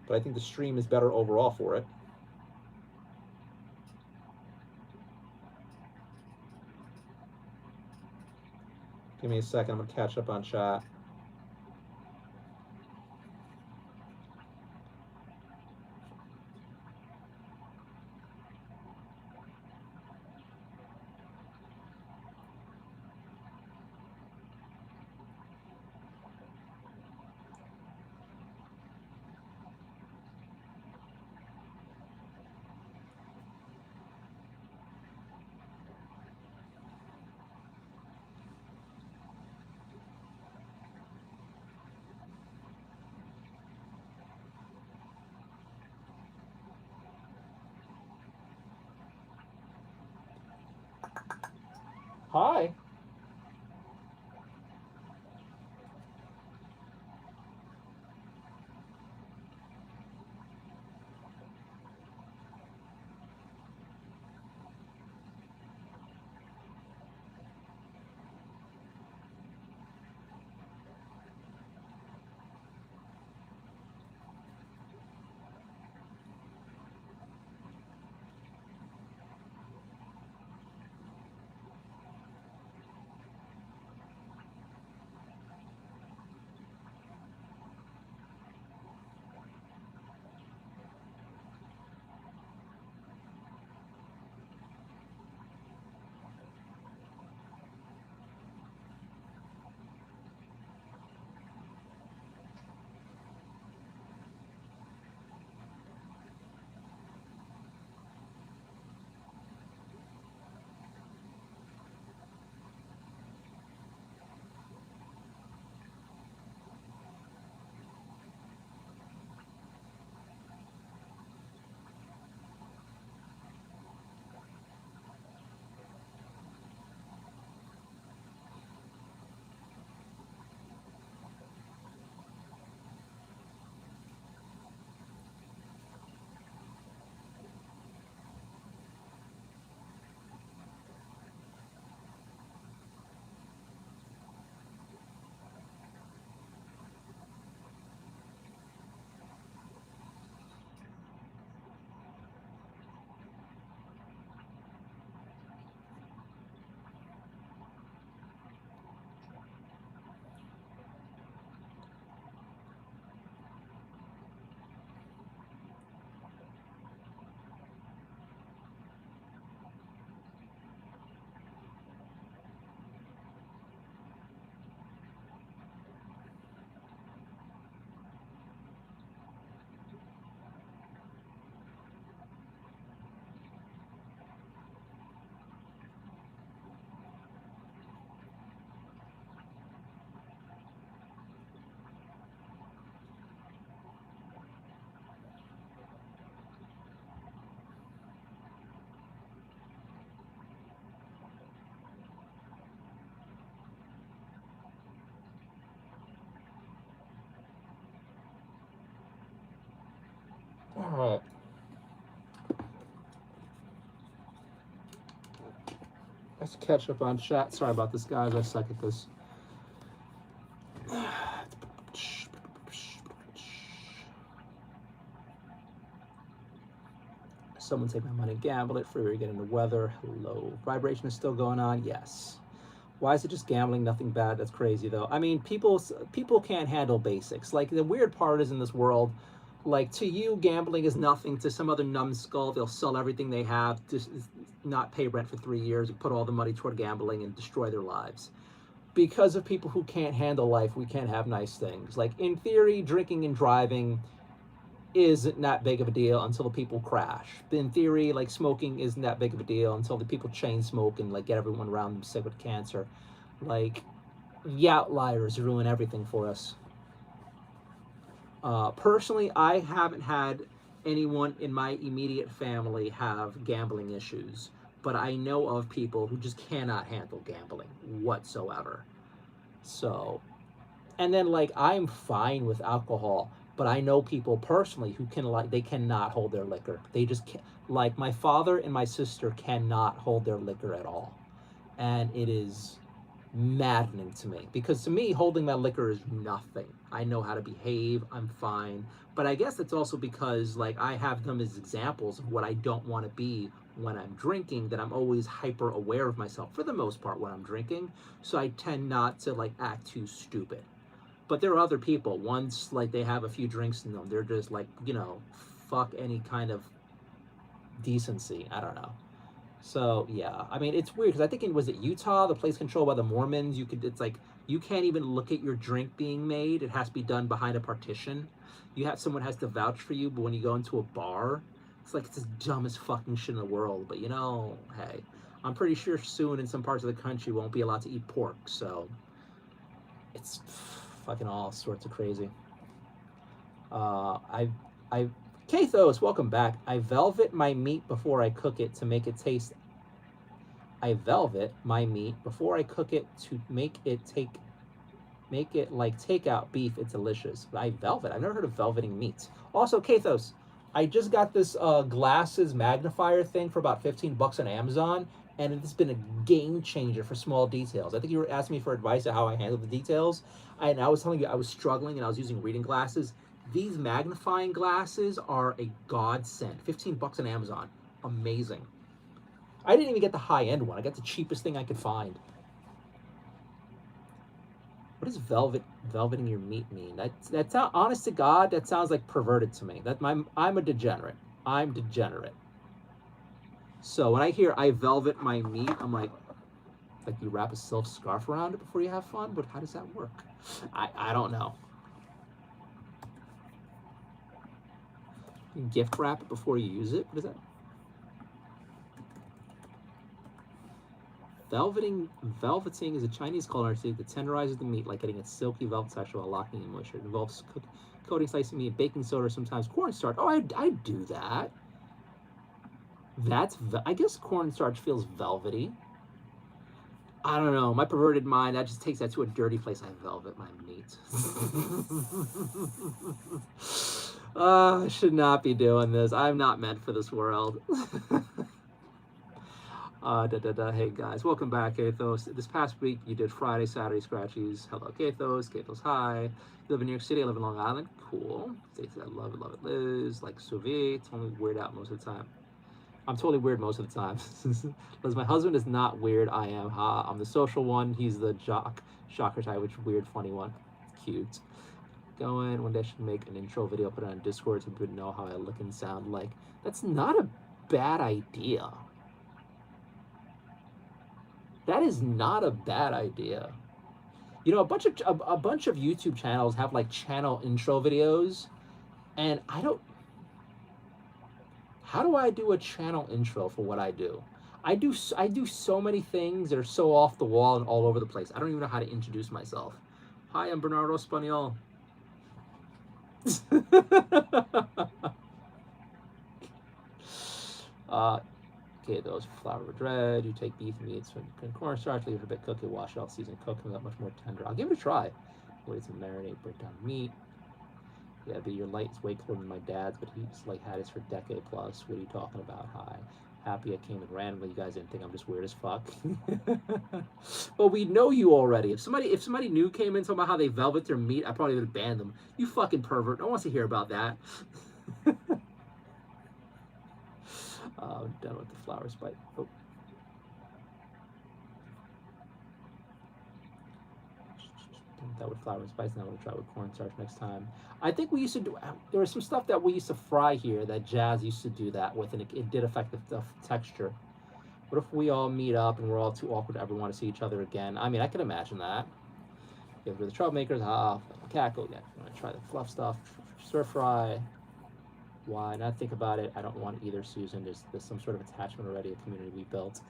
but I think the stream is better overall for it. Give me a second, I'm gonna catch up on chat. Hi. Let's catch up on chat. Sorry about this, guys. I suck at this. Someone take my money, gamble it. Free, get into weather. Hello. Vibration is still going on. Yes. Why is it just gambling? Nothing bad. That's crazy, though. I mean, people can't handle basics. Like, the weird part is in this world, like, to you, gambling is nothing. To some other numbskull, they'll sell everything they have, just not pay rent for 3 years, and put all the money toward gambling and destroy their lives. Because of people who can't handle life, we can't have nice things. Like, in theory, drinking and driving isn't that big of a deal until the people crash. In theory, like, smoking isn't that big of a deal until the people chain smoke and, like, get everyone around them sick with cancer. Like, the outliers ruin everything for us. Personally, I haven't had anyone in my immediate family have gambling issues, but I know of people who just cannot handle gambling whatsoever. So, and then, like, I'm fine with alcohol, but I know people personally who can, like, they cannot hold their liquor. They just can't. Like, my father and my sister cannot hold their liquor at all, and it is maddening to me, because to me, holding my liquor is nothing. I know how to behave. I'm fine. But I guess it's also because, like, I have them as examples of what I don't want to be when I'm drinking, that I'm always hyper aware of myself for the most part when I'm drinking. So I tend not to, like, act too stupid. But there are other people, once, like, they have a few drinks in them, they're just like, fuck any kind of decency. I don't know. So yeah, I mean, it's weird because I think was it Utah, the place controlled by the Mormons. It's like you can't even look at your drink being made. It has to be done behind a partition. Someone has to vouch for you, but when you go into a bar, it's the dumbest fucking shit in the world. But hey, I'm pretty sure soon in some parts of the country won't be allowed to eat pork. So it's fucking all sorts of crazy. I Kathos, welcome back. I velvet my meat before I cook it to make it taste. I velvet my meat before I cook it to make it like takeout beef. It's delicious. But I velvet. I've never heard of velveting meats. Also, Kathos, I just got this glasses magnifier thing for about $15 on Amazon, and it's been a game changer for small details. I think you were asking me for advice on how I handle the details, and I was telling you I was struggling and I was using reading glasses. These magnifying glasses are a godsend. $15 on Amazon. Amazing. I didn't even get the high-end one. I got the cheapest thing I could find. What does velveting your meat mean? That's honest to God, that sounds like perverted to me. I'm a degenerate. I'm degenerate. So when I hear I velvet my meat, I'm like you wrap a silk scarf around it before you have fun? But how does that work? I don't know. You gift wrap it before you use it? What is that? Velveting is a Chinese culinary technique that tenderizes the meat, like getting its silky velvet texture while locking in moisture. It involves coating slicing meat, baking soda, sometimes cornstarch. Oh, I do that. I guess cornstarch feels velvety. I don't know. My perverted mind, that just takes that to a dirty place. I velvet my meat. I should not be doing this. I'm not meant for this world. Hey guys, welcome back, Kathos. This past week you did Friday, Saturday scratchies. Hello, Kathos. Kathos, hi. You live in New York City. I live in Long Island. Cool. States I love it, Liz. Like sous vide. Totally weird out most of the time. I'm totally weird most of the time. Liz, my husband is not weird. I am. Ha. I'm the social one. He's the shocker type, which weird, funny one. Cute. Going. One day I should make an intro video, put it on Discord so people know how I look and sound like. That's not a bad idea. That is not a bad idea. A bunch of YouTube channels have like channel intro videos, and how do I do a channel intro for what I do? I do so many things that are so off the wall and all over the place. I don't even know how to introduce myself. Hi, I'm Bernardo Spaniel. Okay, those flour with red. You take beef meats and cornstarch, leave it a bit, cook it, wash it off, season, cook it that much more tender. I'll give it a try. Wait to marinate, break down meat. Yeah, but your light is way cooler than my dad's, but he's like had his for a decade plus. What are you talking about? Hi. Happy I came in randomly. You guys didn't think I'm just weird as fuck. Well, we know you already. If somebody new came in talking about how they velvet their meat, I probably would have banned them. You fucking pervert. No one wants to hear about that. I'm done with the flower spice. Oh. That with flour and spice, and I'm gonna try with cornstarch next time. I think we used to do. There was some stuff that we used to fry here that Jazz used to do that with, and it did affect the texture. What if we all meet up and we're all too awkward to ever want to see each other again? I mean, I can imagine that. If we're the troublemakers, cackle again. I'm gonna try the fluff stuff, stir fry. Why not think about it? I don't want either, Susan. There's some sort of attachment already, a community we built.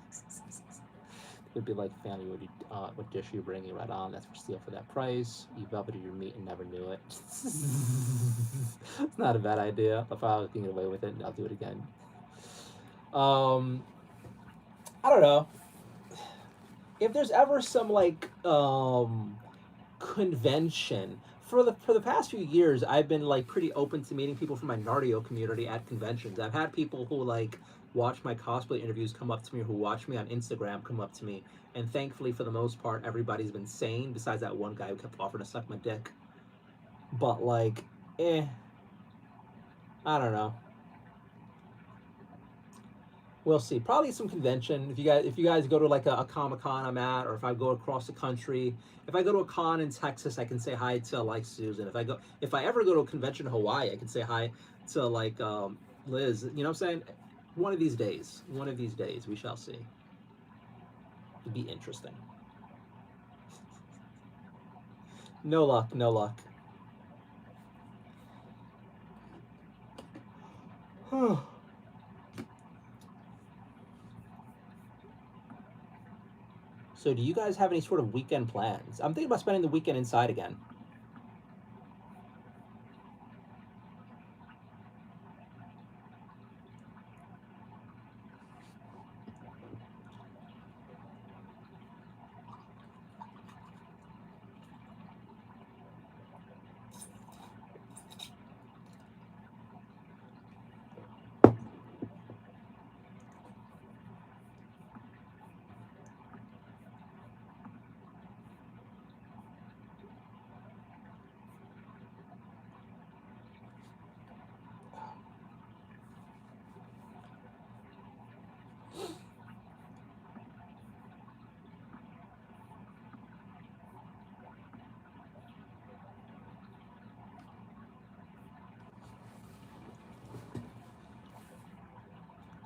It would be like family, what dish you're bringing right on. That's for steal for that price. You velveted your meat and never knew it. It's not a bad idea. If I was getting away with it, I'll do it again. I don't know. If there's ever some like convention for the past few years, I've been like pretty open to meeting people from my Nardio community at conventions. I've had people who like watch my cosplay interviews come up to me, who watch me on Instagram come up to me, and thankfully for the most part everybody's been sane besides that one guy who kept offering to suck my dick. But like, I don't know. We'll see. Probably some convention. If you guys go to like a Comic-Con I'm at, or if I go across the country, if I go to a con in Texas, I can say hi to like Susan. If I ever go to a convention in Hawaii, I can say hi to like Liz. You know what I'm saying? One of these days, we shall see. It'd be interesting. No luck, no luck. So do you guys have any sort of weekend plans? I'm thinking about spending the weekend inside again.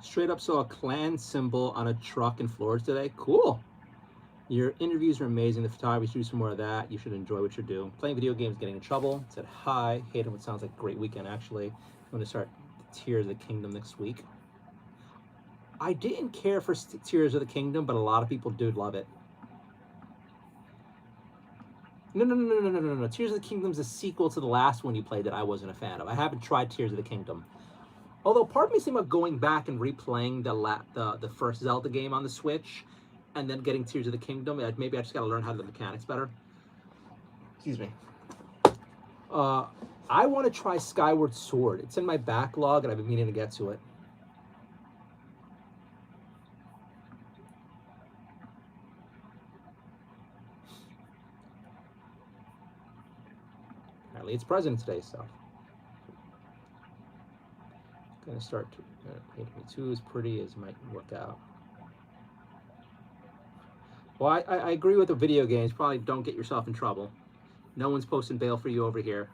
Straight up saw a clan symbol on a truck in Florida today. Cool. Your interviews are amazing. The photography, should do some more of that. You should enjoy what you're doing. Playing video games, getting in trouble. Said hi. Hated what sounds like a great weekend, actually. I'm going to start Tears of the Kingdom next week. I didn't care for Tears of the Kingdom, but a lot of people did love it. No. Tears of the Kingdom's a sequel to the last one you played that I wasn't a fan of. I haven't tried Tears of the Kingdom. Although part of me thinking about going back and replaying the first Zelda game on the Switch, and then getting Tears of the Kingdom. Maybe I just got to learn how the mechanics better. Excuse me. I want to try Skyward Sword. It's in my backlog, and I've been meaning to get to it. Apparently, it's President's Day, so. Gonna start to paint me too as pretty as might work out. Well, I agree with the video games. Probably don't get yourself in trouble. No one's posting bail for you over here.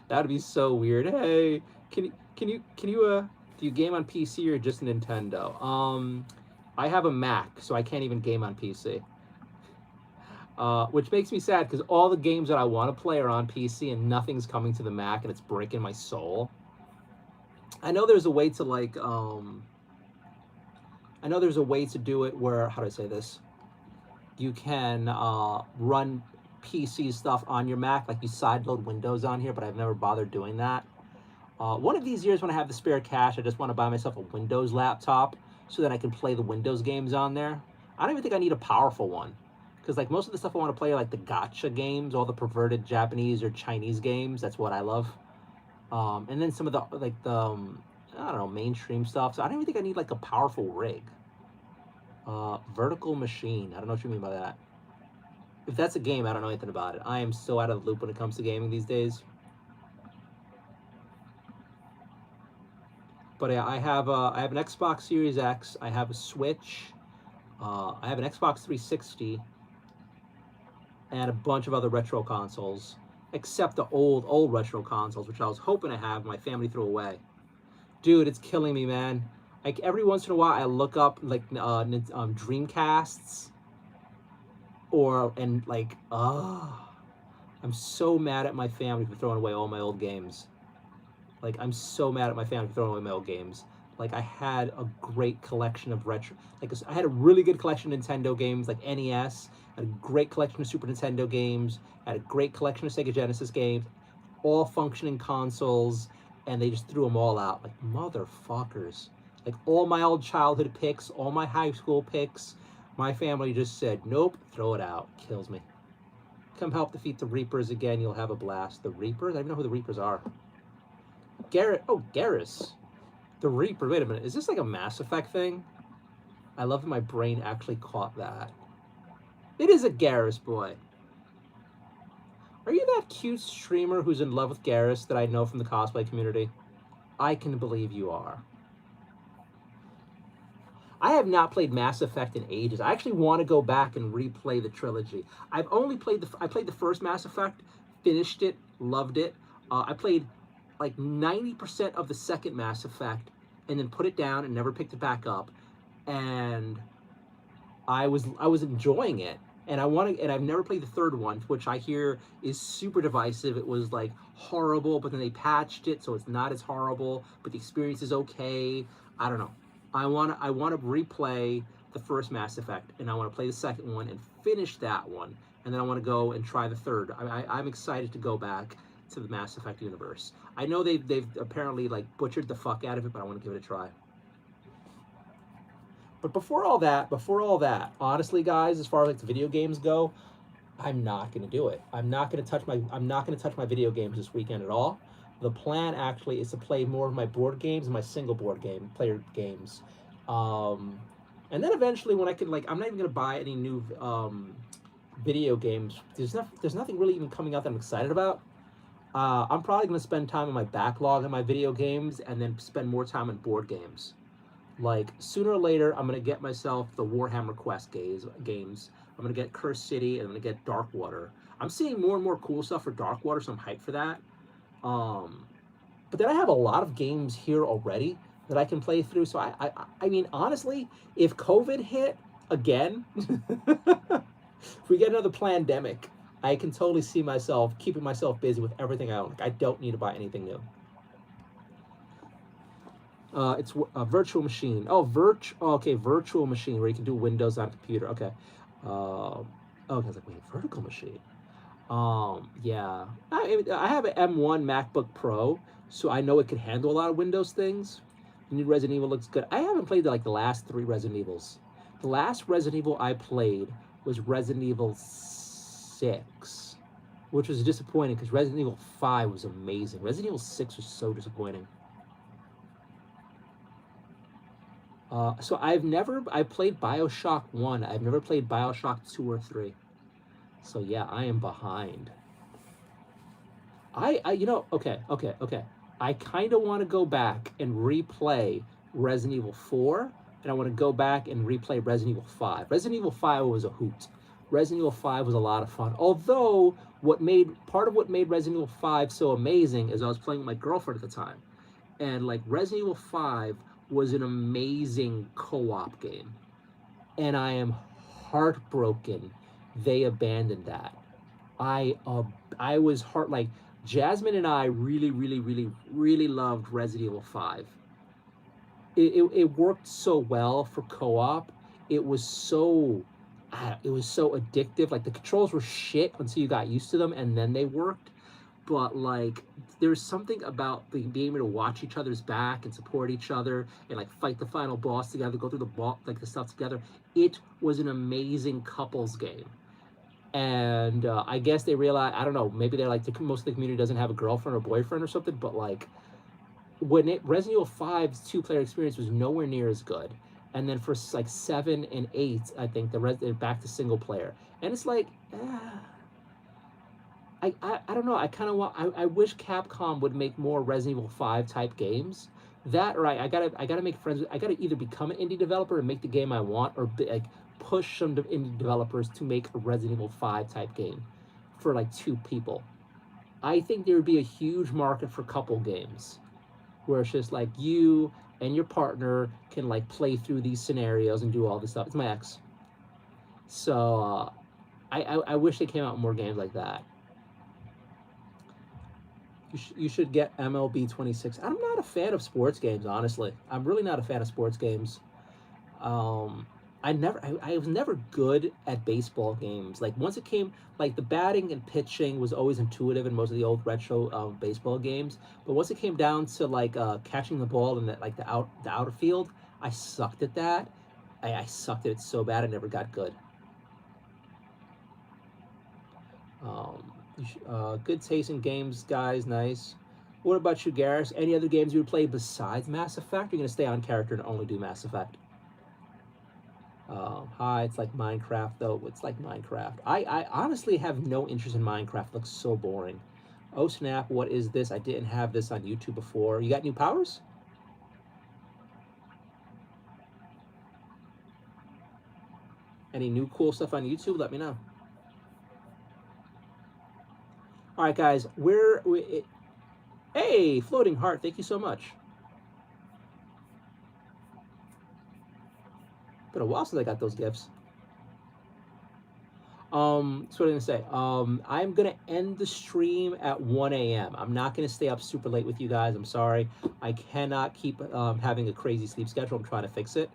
That'd be so weird. Hey, can you do you game on PC or just Nintendo? I have a Mac, so I can't even game on PC. Which makes me sad because all the games that I want to play are on PC and nothing's coming to the Mac, and it's breaking my soul. I know there's a way to like I know there's a way to do it where, how do I say this? You can run PC stuff on your Mac, like you sideload Windows on here, but I've never bothered doing that. One of these years when I have the spare cash, I just want to buy myself a Windows laptop so that I can play the Windows games on there. I don't even think I need a powerful one, because like most of the stuff I want to play are like the gacha games, all the perverted Japanese or Chinese games. That's what I love. And then some of the like the I don't know, mainstream stuff. So I don't even think I need like a powerful rig. Vertical machine. I don't know what you mean by that. If that's a game, I don't know anything about it. I am so out of the loop when it comes to gaming these days. But yeah, I have an Xbox Series X. I have a Switch. I have an Xbox 360 and a bunch of other retro consoles, except the old retro consoles, which I was hoping to have. My family threw away. Dude, it's killing me, man. Like every once in a while, I look up like Dreamcasts, I'm so mad at my family for throwing away all my old games. Like I'm so mad at my family for throwing away my old games. Like I had a great collection of retro. Like I had a really good collection of Nintendo games, like NES. I had a great collection of Super Nintendo games. I had a great collection of Sega Genesis games, all functioning consoles, and they just threw them all out. Like motherfuckers. Like all my old childhood picks, all my high school picks. My family just said, nope, throw it out. Kills me. Come help defeat the Reapers again. You'll have a blast. The Reapers? I don't even know who the Reapers are. Garrett. Oh, Garrus. The Reaper. Wait a minute. Is this like a Mass Effect thing? I love that my brain actually caught that. It is a Garrus boy. Are you that cute streamer who's in love with Garrus that I know from the cosplay community? I can believe you are. I have not played Mass Effect in ages. I actually want to go back and replay the trilogy. I've only played I played the first Mass Effect, finished it, loved it. I played like 90% of the second Mass Effect and then put it down and never picked it back up. And I was enjoying it. And I've never played the third one, which I hear is super divisive. It was like horrible, but then they patched it so it's not as horrible, but the experience is okay. I don't know. I want to replay the first Mass Effect, and I want to play the second one and finish that one, and then I want to go and try the third. I'm excited to go back to the Mass Effect universe. I know they've apparently like butchered the fuck out of it, but I want to give it a try. But before all that, honestly, guys, as far as like the video games go, I'm not gonna do it. I'm not gonna touch my video games this weekend at all. The plan actually is to play more of my board games and my single board game player games. And then eventually when I can, like, I'm not even gonna buy any new video games. There's nothing really even coming out that I'm excited about. I'm probably gonna spend time on my backlog in my video games and then spend more time on board games. Like sooner or later, I'm gonna get myself the Warhammer Quest games. I'm gonna get Cursed City and I'm gonna get Darkwater. I'm seeing more and more cool stuff for Darkwater, so I'm hyped for that. But then I have a lot of games here already that I can play through. So I mean, honestly, if COVID hit again, if we get another pandemic, I can totally see myself keeping myself busy with everything I own. Like, I don't need to buy anything new. It's a virtual machine. Oh, okay, virtual machine where you can do Windows on a computer. Okay. Okay, I was like, wait, vertical machine. Yeah. I have an M1 MacBook Pro, so I know it can handle a lot of Windows things. The new Resident Evil looks good. I haven't played like the last 3 Resident Evils. The last Resident Evil I played was Resident Evil 6, which was disappointing because Resident Evil 5 was amazing. Resident Evil 6 was so disappointing. So I played BioShock 1. I've never played BioShock 2 or 3. So yeah, I am behind. Okay. I kind of want to go back and replay Resident Evil 4, and I want to go back and replay Resident Evil 5. Resident Evil 5 was a hoot. Resident Evil 5 was a lot of fun. Although, part of what made Resident Evil 5 so amazing is I was playing with my girlfriend at the time. And like Resident Evil 5 was an amazing co-op game. And I am heartbroken they abandoned that. I was like Jasmine and I really loved Resident Evil 5. It worked so well for co-op. It was so addictive. Like the controls were shit until you got used to them and then they worked. But like there's something about being able to watch each other's back and support each other and like fight the final boss together, go through the stuff together. It was an amazing couples game. And I guess they realize, I don't know, maybe they're like, most of the community doesn't have a girlfriend or boyfriend or something, but like, when Resident Evil 5's two-player experience was nowhere near as good. And then for like 7 and 8, I think they're back to single player. And it's like, I don't know. I kind of want. I wish Capcom would make more Resident Evil 5 type games. That right. I gotta make friends. I gotta either become an indie developer and make the game I want, or like push some indie developers to make a Resident Evil 5 type game for like 2 people. I think there would be a huge market for couple games where it's just like you and your partner can like play through these scenarios and do all this stuff. It's my ex. So I wish they came out with more games like that. You should get MLB 26. I'm not a fan of sports games, honestly. I'm really not a fan of sports games. I was never good at baseball games. Like once it came, like the batting and pitching was always intuitive in most of the old retro baseball games. But once it came down to like catching the ball in the outer field, I sucked at that. I sucked at it so bad I never got good. Good taste in games, guys. Nice. What about you, Garrus? Any other games you would play besides Mass Effect? Or you're gonna stay on character and only do Mass Effect? Hi, it's like Minecraft though. It's like Minecraft. I honestly have no interest in Minecraft. It looks so boring. Oh snap! What is this? I didn't have this on YouTube before. You got new powers? Any new cool stuff on YouTube? Let me know. All right, guys. Hey, Floating Heart. Thank you so much. Been a while since I got those gifts. So what I'm gonna say. I'm gonna end the stream at 1 a.m. I'm not gonna stay up super late with you guys. I'm sorry. I cannot keep having a crazy sleep schedule. I'm trying to fix it.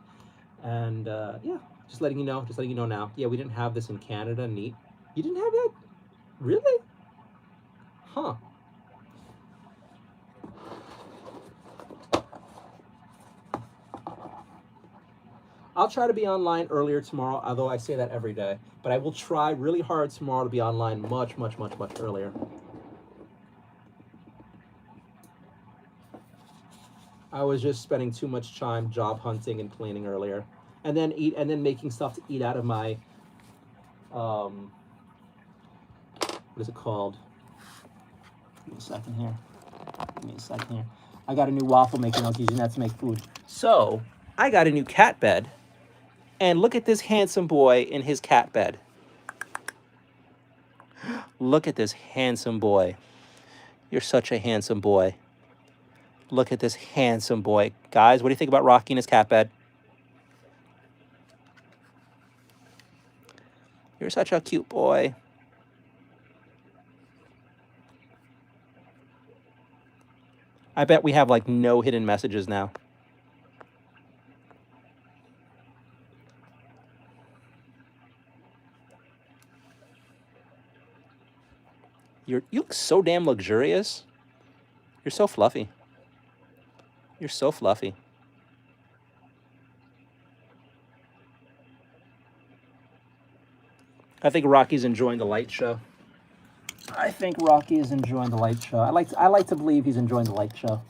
And yeah, just letting you know. Just letting you know now. Yeah, we didn't have this in Canada. Neat. You didn't have that? Really? Huh. I'll try to be online earlier tomorrow, although I say that every day. But I will try really hard tomorrow to be online much earlier. I was just spending too much time job hunting and cleaning earlier. And then making stuff to eat out of my what is it called? Give me a second here. I got a new waffle maker and I was using that to make food. So I got a new cat bed. And look at this handsome boy in his cat bed. Look at this handsome boy. You're such a handsome boy. Look at this handsome boy. Guys, what do you think about Rocky in his cat bed? You're such a cute boy. I bet we have like no hidden messages now. You look so damn luxurious. You're so fluffy. You're so fluffy. I think Rocky's enjoying the light show. I think Rocky is enjoying the light show. I like to believe he's enjoying the light show.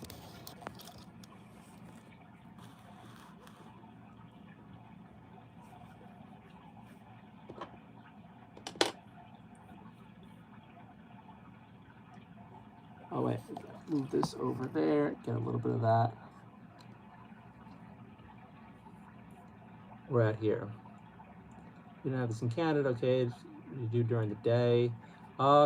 Oh wait, move this over there, get a little bit of that. We're at here. We don't have this in Canada, okay? You do during the day.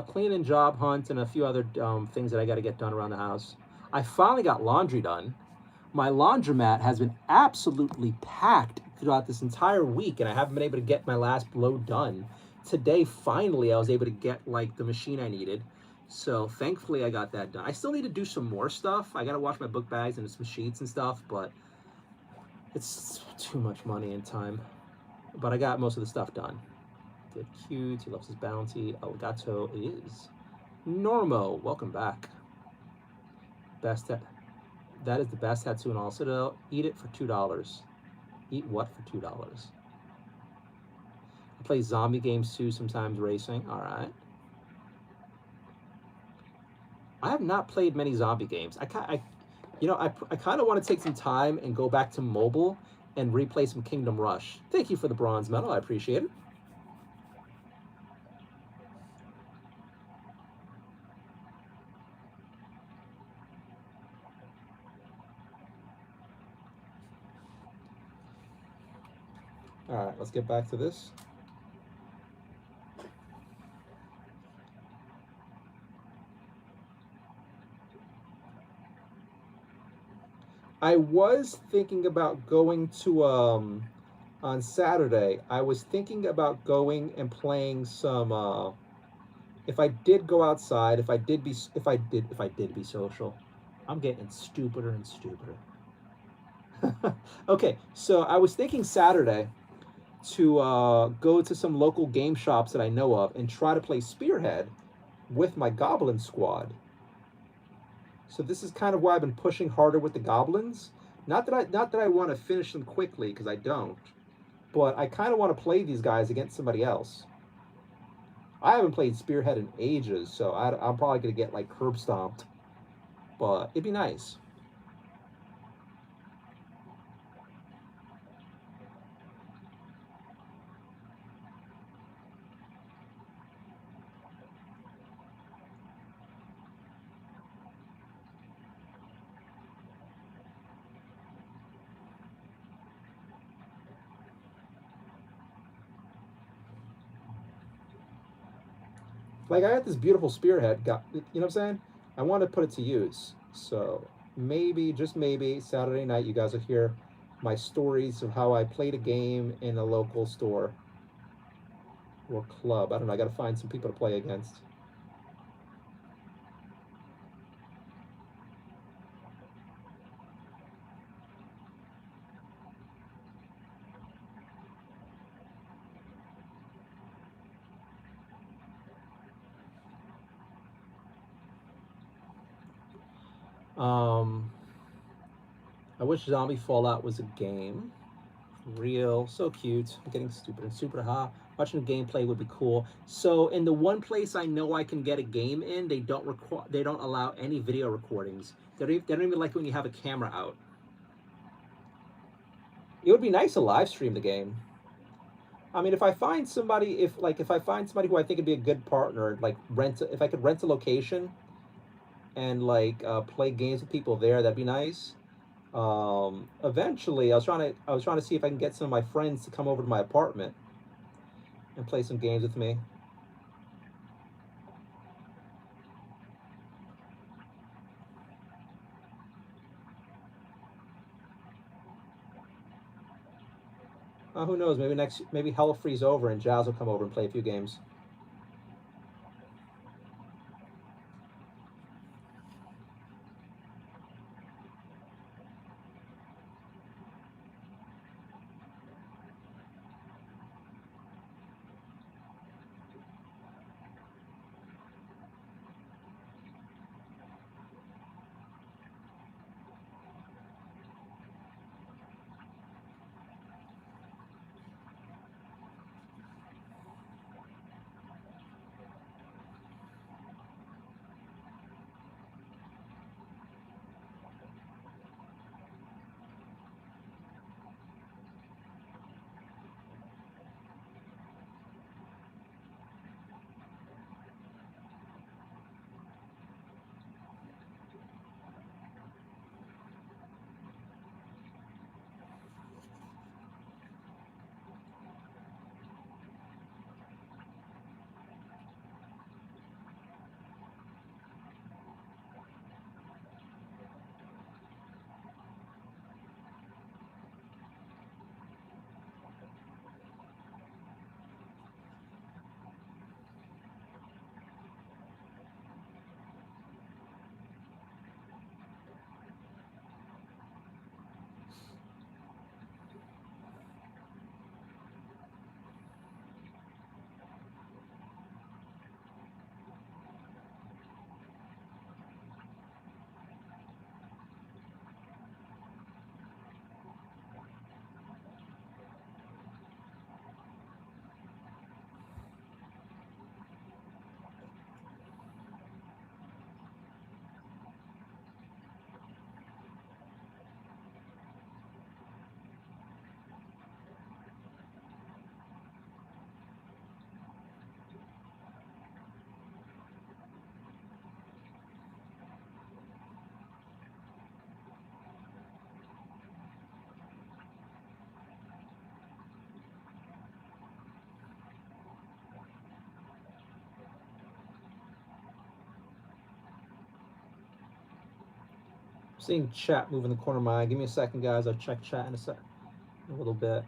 Clean and job hunt and a few other things that I got to get done around the house. I finally got laundry done. My laundromat has been absolutely packed throughout this entire week, and I haven't been able to get my last load done. Today, finally, I was able to get like the machine I needed. So thankfully, I got that done. I still need to do some more stuff. I got to wash my book bags and some sheets and stuff, but it's too much money and time. But I got most of the stuff done. Good, cute. He loves his bounty. Elgato is Normo. Welcome back. Best. That is the best tattoo in all Citadel. Eat it for $2. Eat what for $2? I play zombie games too, sometimes racing. All right. I have not played many zombie games. You know, I kind of want to take some time and go back to mobile and replay some Kingdom Rush. Thank you for the bronze medal. I appreciate it. All right, let's get back to this. I was thinking about going to on Saturday. I was thinking about going and playing some if I did go outside, if I did be social. I'm getting stupider and stupider. Okay, so I was thinking Saturday to go to some local game shops that I know of and try to play Spearhead with my Goblin squad. So this is kind of why I've been pushing harder with the Goblins. Not that I want to finish them quickly, because I don't, but I kind of want to play these guys against somebody else. I haven't played Spearhead in ages, so I'm probably gonna get like curb stomped, but it'd be nice. Like I got this beautiful Spearhead, you know what I'm saying? I want to put it to use. So maybe, just maybe, Saturday night you guys will hear my stories of how I played a game in a local store or club. I don't know. I got to find some people to play against. Um, I wish Zombie Fallout was a game. Real, so cute. I'm getting stupid and super hot. Watching gameplay would be cool. So in the one place I know I can get a game in, they don't allow any video recordings. They don't even like when you have a camera out. It would be nice to live stream the game. I mean, if I find somebody, if I find somebody who I think would be a good partner, like if I could rent a location and like play games with people there, that'd be nice. Eventually, I was trying to see if I can get some of my friends to come over to my apartment and play some games with me. Who knows? Maybe hell will freeze over and Jazz will come over and play a few games. seeing chat move in the corner of my eye. Give me a second, guys. I'll check chat in a little bit.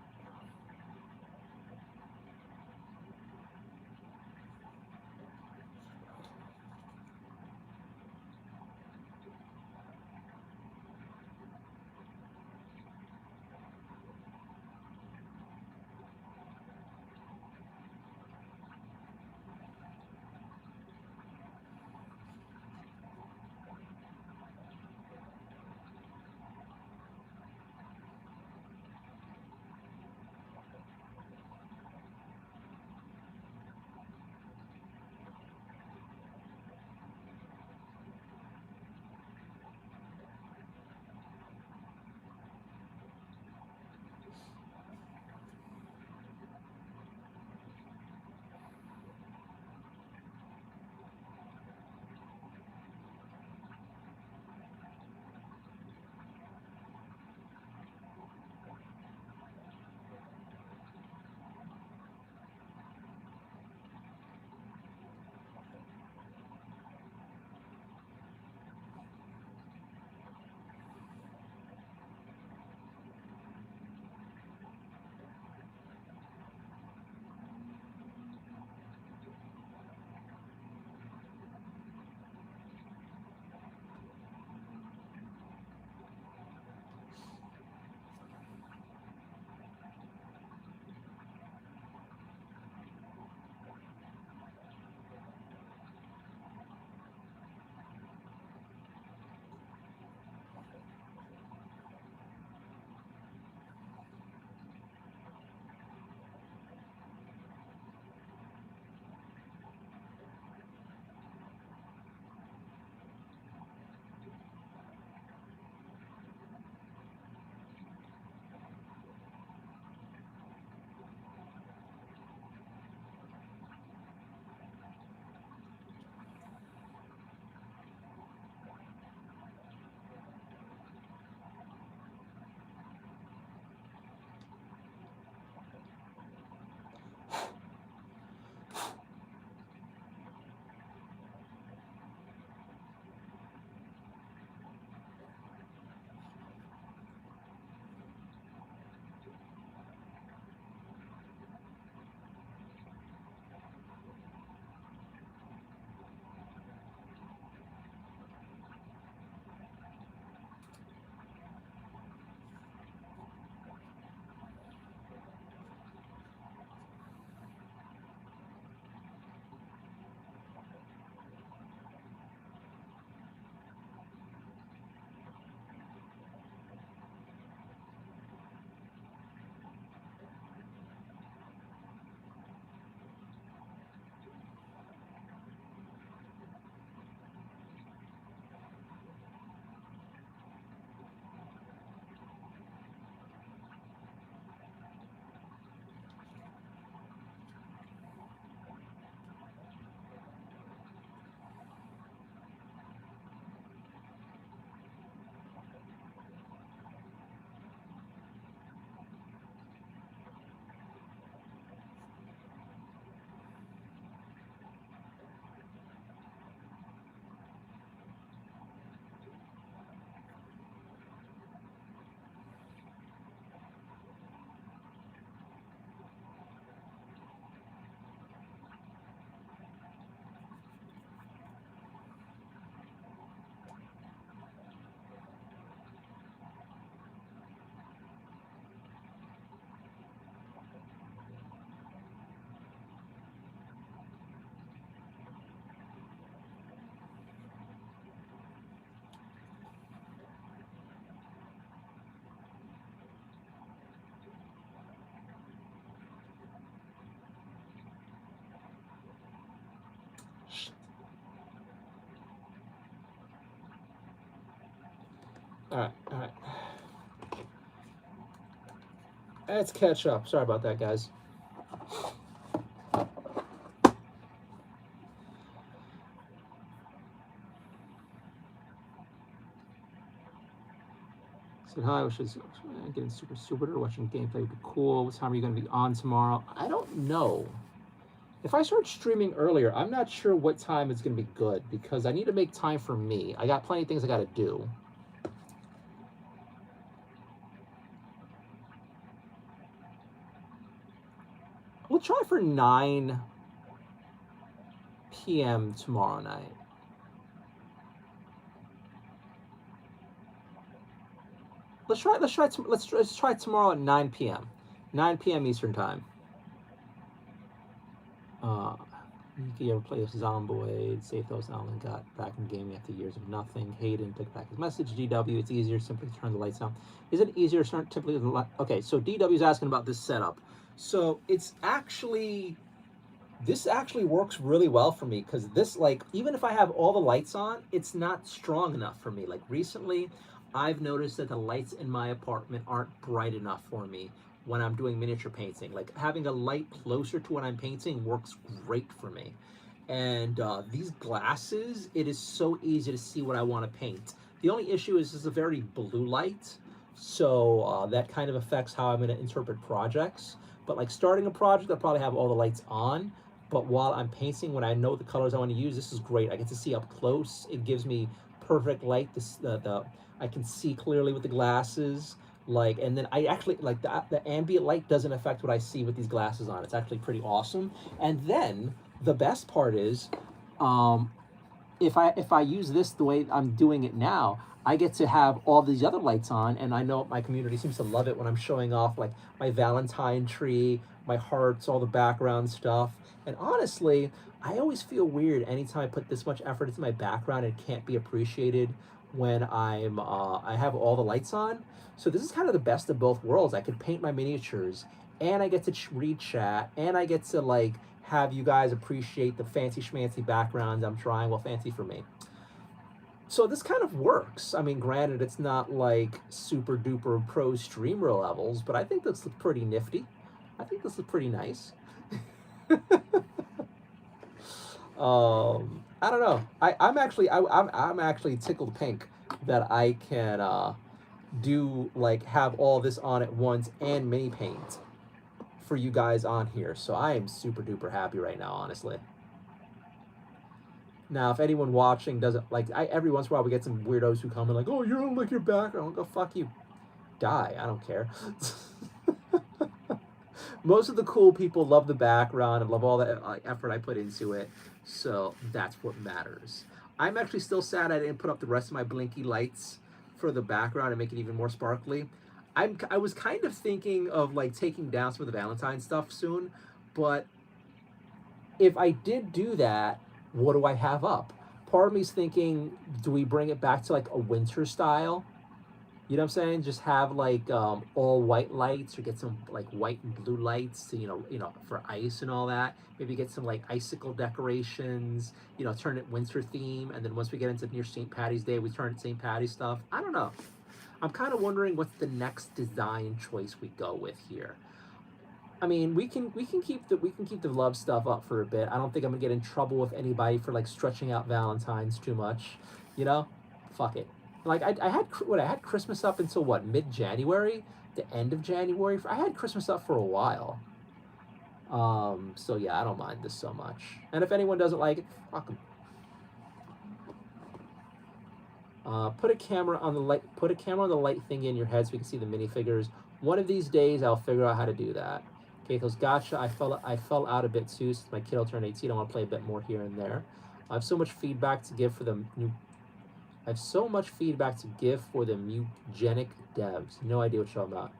All right, all right. Let's catch up. Sorry about that, guys. Said hi. Wish I was getting super stupider. Watching gameplay would be cool. What time are you going to be on tomorrow? I don't know. If I start streaming earlier, I'm not sure what time is going to be good because I need to make time for me. I got plenty of things I got to do. for 9 p.m. tomorrow night. Let's try tomorrow at 9 p.m. 9 p.m. Eastern time. You ever play with Zomboid? Safe those Alan got back in gaming after years of nothing. Hayden took back his message. DW, it's easier simply to turn the lights on. Is it easier to turn typically the light? Okay, so DW is asking about this setup. So it's actually, this actually works really well for me because this, like, even if I have all the lights on, it's not strong enough for me. Like recently, I've noticed that the lights in my apartment aren't bright enough for me when I'm doing miniature painting. Like having a light closer to what I'm painting works great for me. And these glasses, it is so easy to see what I want to paint. The only issue is it's a very blue light, so that kind of affects how I'm going to interpret projects. But like starting a project, I'll probably have all the lights on. But while I'm painting, when I know the colors I want to use, this is great. I get to see up close. It gives me perfect light. I can see clearly with the glasses. Like, and then I actually like the ambient light doesn't affect what I see with these glasses on. It's actually pretty awesome. And then the best part is, if I use this the way I'm doing it now, I get to have all these other lights on, and I know my community seems to love it when I'm showing off like my Valentine tree, my hearts, all the background stuff. And honestly, I always feel weird anytime I put this much effort into my background and it can't be appreciated when I have all the lights on. So this is kind of the best of both worlds. I could paint my miniatures, and I get to read chat, and I get to like have you guys appreciate the fancy schmancy backgrounds I'm trying. Well, fancy for me. So this kind of works. I mean, granted, it's not like super duper pro streamer levels, but I think this looks pretty nifty. I think this looks pretty nice. I don't know. I'm actually tickled pink that I can do like have all this on at once and mini paint for you guys on here. So I am super duper happy right now, honestly. Now, if anyone watching doesn't like, every once in a while we get some weirdos who come and like, oh, you don't like your background. Go fuck you, die. I don't care. Most of the cool people love the background and love all the effort I put into it. So that's what matters. I'm actually still sad I didn't put up the rest of my blinky lights for the background and make it even more sparkly. I was kind of thinking of like taking down some of the Valentine stuff soon, but if I did do that, what do I have up? Part of me's thinking, do we bring it back to like a winter style? You know what I'm saying? Just have like all white lights, or get some like white and blue lights to, you know, for ice and all that. Maybe get some like icicle decorations, you know, turn it winter theme. And then once we get into near St. Patty's Day, we turn it St. Patty's stuff. I don't know. I'm kind of wondering what's the next design choice we go with here. I mean, we can keep the love stuff up for a bit. I don't think I'm gonna get in trouble with anybody for like stretching out Valentine's too much. You know, fuck it. Like I had Christmas up until what, mid-January, the end of January. I had Christmas up for a while. So yeah, I don't mind this so much. And if anyone doesn't like it, fuck them. Put a camera on the light thing in your head so we can see the minifigures. One of these days I'll figure out how to do that. Okay, because gotcha, I fell out a bit too since my kiddo turned 18. I want to play a bit more here and there. I have so much feedback to give for the mutagenic devs. No idea what you're talking about.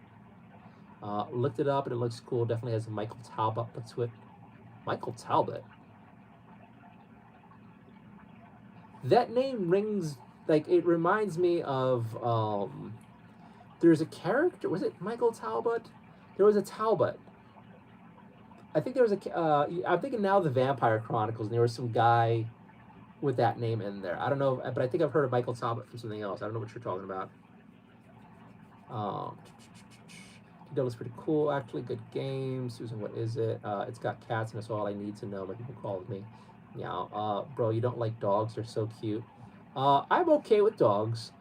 Looked it up and it looks cool. Definitely has a Michael Talbot to it. Michael Talbot? That name rings, like, it reminds me of, there's a character, was it Michael Talbot? There was a Talbot. I think there was I'm thinking now the Vampire Chronicles, and there was some guy with that name in there. I don't know, but I think I've heard of Michael Talbot from something else. I don't know what you're talking about. That looks pretty cool, actually. Good game. Susan, what is it? It's got cats, and that's all I need to know. My people call me. Yeah, bro, you don't like dogs? They're so cute. I'm okay with dogs,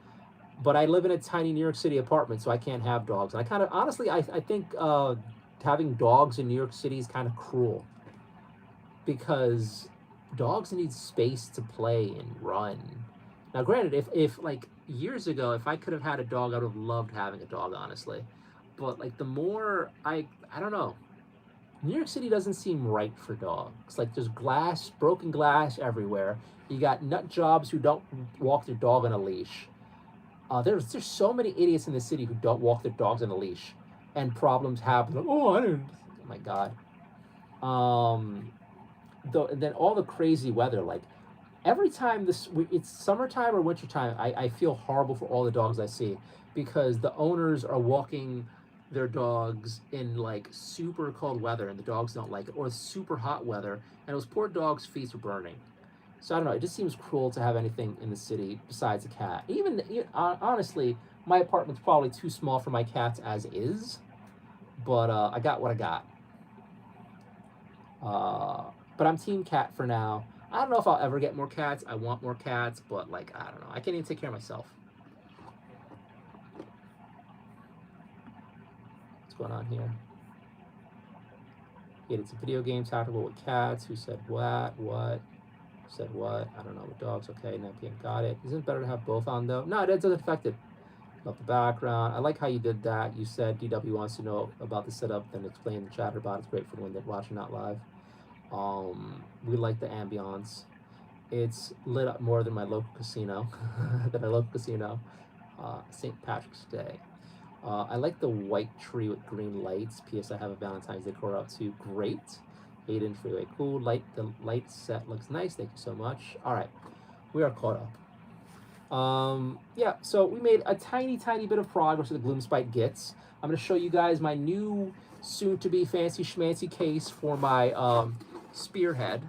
but I live in a tiny New York City apartment, so I can't have dogs. And I kind of, honestly, I think having dogs in New York City is kind of cruel, because dogs need space to play and run. Now, granted, if like years ago, if I could have had a dog, I would have loved having a dog, honestly. But like the more I don't know, New York City doesn't seem right for dogs. Like there's glass, broken glass everywhere. You got nut jobs who don't walk their dog on a leash. There's so many idiots in the city who don't walk their dogs on a leash, and problems happen. Like, oh, I didn't. Oh my God. Then all the crazy weather. Like every time it's summertime or wintertime, I feel horrible for all the dogs I see because the owners are walking their dogs in like super cold weather and the dogs don't like it, or super hot weather and those poor dogs' feet are burning. So I don't know. It just seems cruel to have anything in the city besides a cat. Even honestly, my apartment's probably too small for my cats as is, but I got what I got. But I'm team cat for now. I don't know if I'll ever get more cats. I want more cats, but like I don't know. I can't even take care of myself. What's going on here? Yeah, it's a video game tactical with cats. Who said what? What? Said what? I don't know. With dogs, okay. 9 p.m. Got it. Isn't it better to have both on though? No, it doesn't affect it. Love the background. I like how you did that. You said DW wants to know about the setup, then explain the chatter about it. It's great for the one that watching not live. We like the ambiance. It's lit up more than my local casino. St. Patrick's Day. I like the white tree with green lights. P.S. I have a Valentine's decor up too. Great. 8-inch freeway. Cool. The light set looks nice. Thank you so much. All right. We are caught up. Yeah, so we made a tiny bit of progress with the Gloomspite Gits. I'm going to show you guys my new soon-to-be fancy schmancy case for my spearhead.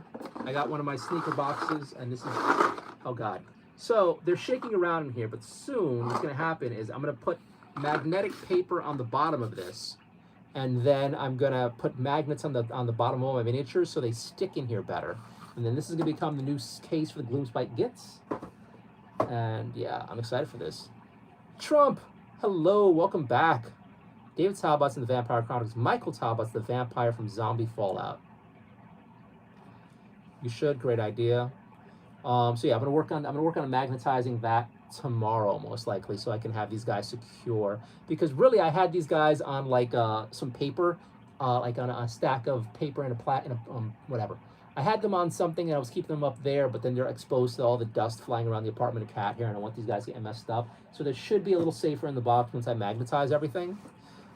I got one of my sneaker boxes, and this is, oh God. So they're shaking around in here, but soon what's going to happen is I'm going to put magnetic paper on the bottom of this, and then I'm going to put magnets on the bottom of all my miniatures so they stick in here better. And then this is going to become the new case for the Gloomspite Gits. And yeah, I'm excited for this. Trump, hello, welcome back. David Talbot's in the Vampire Chronicles. Michael Talbot's the vampire from Zombie Fallout. You should, great idea. So yeah, I'm gonna work on magnetizing that tomorrow, most likely, so I can have these guys secure. Because really, I had these guys on like some paper, like on a stack of paper and whatever. I had them on something and I was keeping them up there, but then they're exposed to all the dust flying around the apartment and cat hair, and I want these guys to get messed up. So they should be a little safer in the box once I magnetize everything.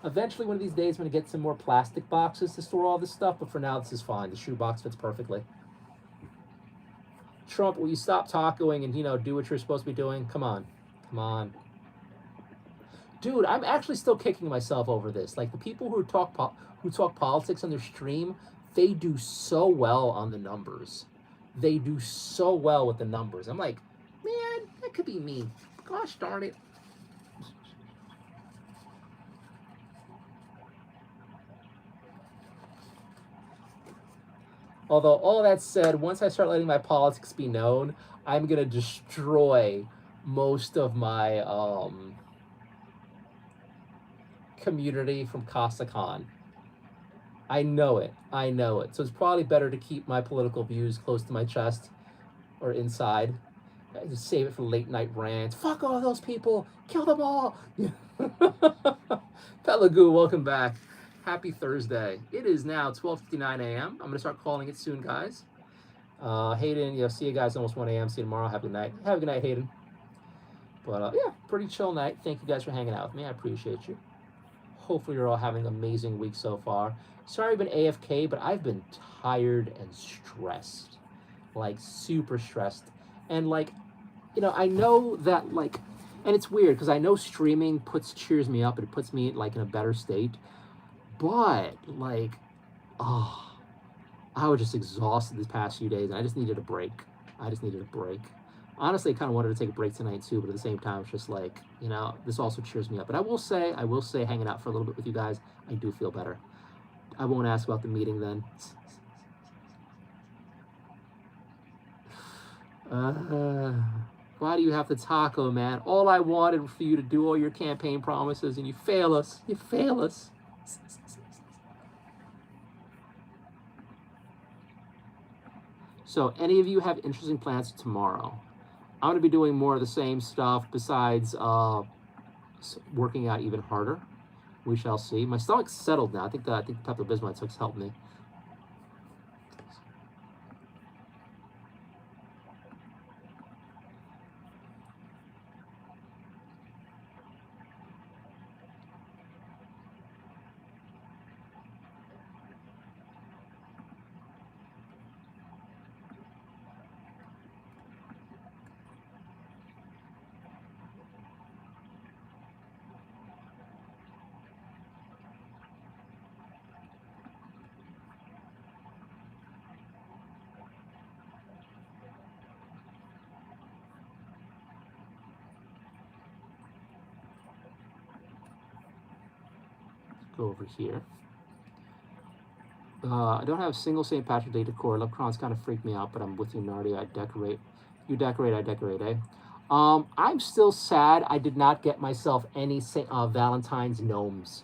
Eventually, one of these days, I'm going to get some more plastic boxes to store all this stuff, but for now, this is fine. The shoe box fits perfectly. Trump, will you stop tacoing and, do what you're supposed to be doing? Come on. Come on. Dude, I'm actually still kicking myself over this. Like, the people who talk politics on their stream, they do so well on the numbers. They do so well with the numbers. I'm like, man, that could be me. Gosh darn it. Although, all that said, once I start letting my politics be known, I'm going to destroy most of my community from Kasakan. I know it. I know it. So it's probably better to keep my political views close to my chest or inside. Just save it for late night rants. Fuck all those people. Kill them all. Pelagoo, welcome back. Happy Thursday. It is now 12:59 a.m. I'm going to start calling it soon, guys. Hayden, see you guys almost 1 a.m. See you tomorrow. Have a good night. Have a good night, Hayden. But yeah, pretty chill night. Thank you guys for hanging out with me. I appreciate you. Hopefully you're all having an amazing week so far. Sorry I've been AFK, but I've been tired and stressed. Like, super stressed. And like, I know that like, and it's weird because I know streaming cheers me up and it puts me like in a better state. But like, I was just exhausted this past few days and I just needed a break. Honestly, I kind of wanted to take a break tonight too, but at the same time, it's just like, this also cheers me up. But I will say, hanging out for a little bit with you guys, I do feel better. I won't ask about the meeting then. Why do you have to taco, man? All I wanted for you to do all your campaign promises and you fail us. You fail us. So, any of you have interesting plans tomorrow? I'm going to be doing more of the same stuff besides working out even harder. We shall see. My stomach's settled now. I think the Pepto-Bismol took's helped me. Go over here. I don't have single St. Patrick's Day decor. Leprechauns kind of freak me out, but I'm with you, Nardio. I decorate. You decorate, I decorate, eh? I'm still sad I did not get myself any Valentine's gnomes.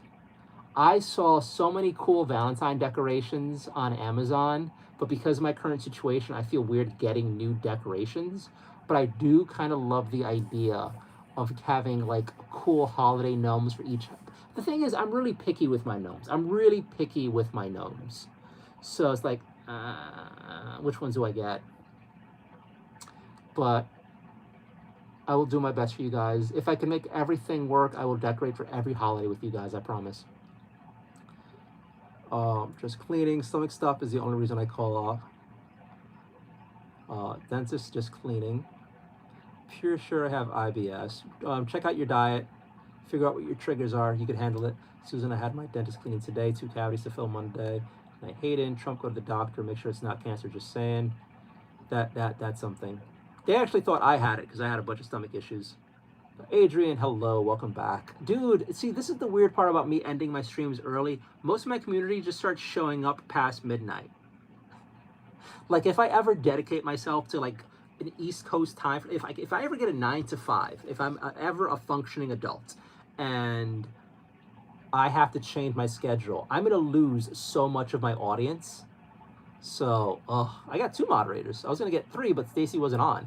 I saw so many cool Valentine decorations on Amazon, but because of my current situation, I feel weird getting new decorations. But I do kind of love the idea of having like cool holiday gnomes for each. The thing is, I'm really picky with my gnomes. I'm really picky with my gnomes. So it's like, which ones do I get? But I will do my best for you guys. If I can make everything work, I will decorate for every holiday with you guys, I promise. Just cleaning. Stomach stuff is the only reason I call off. Dentist, just cleaning. Pure sure I have IBS. Check out your diet. Figure out what your triggers are. You can handle it. Susan, I had my dentist cleaning today. 2 cavities to fill Monday. And I hate it. Trump, go to the doctor. Make sure it's not cancer. Just saying. That's something. They actually thought I had it because I had a bunch of stomach issues. Adrian, hello, welcome back. Dude, see, this is the weird part about me ending my streams early. Most of my community just starts showing up past midnight. Like, if I ever dedicate myself to, like, an East Coast time, if I ever get a 9 to 5, if I'm ever a functioning adult, and I have to change my schedule, I'm going to lose so much of my audience. So, I got 2 moderators. I was going to get 3, but Stacy wasn't on.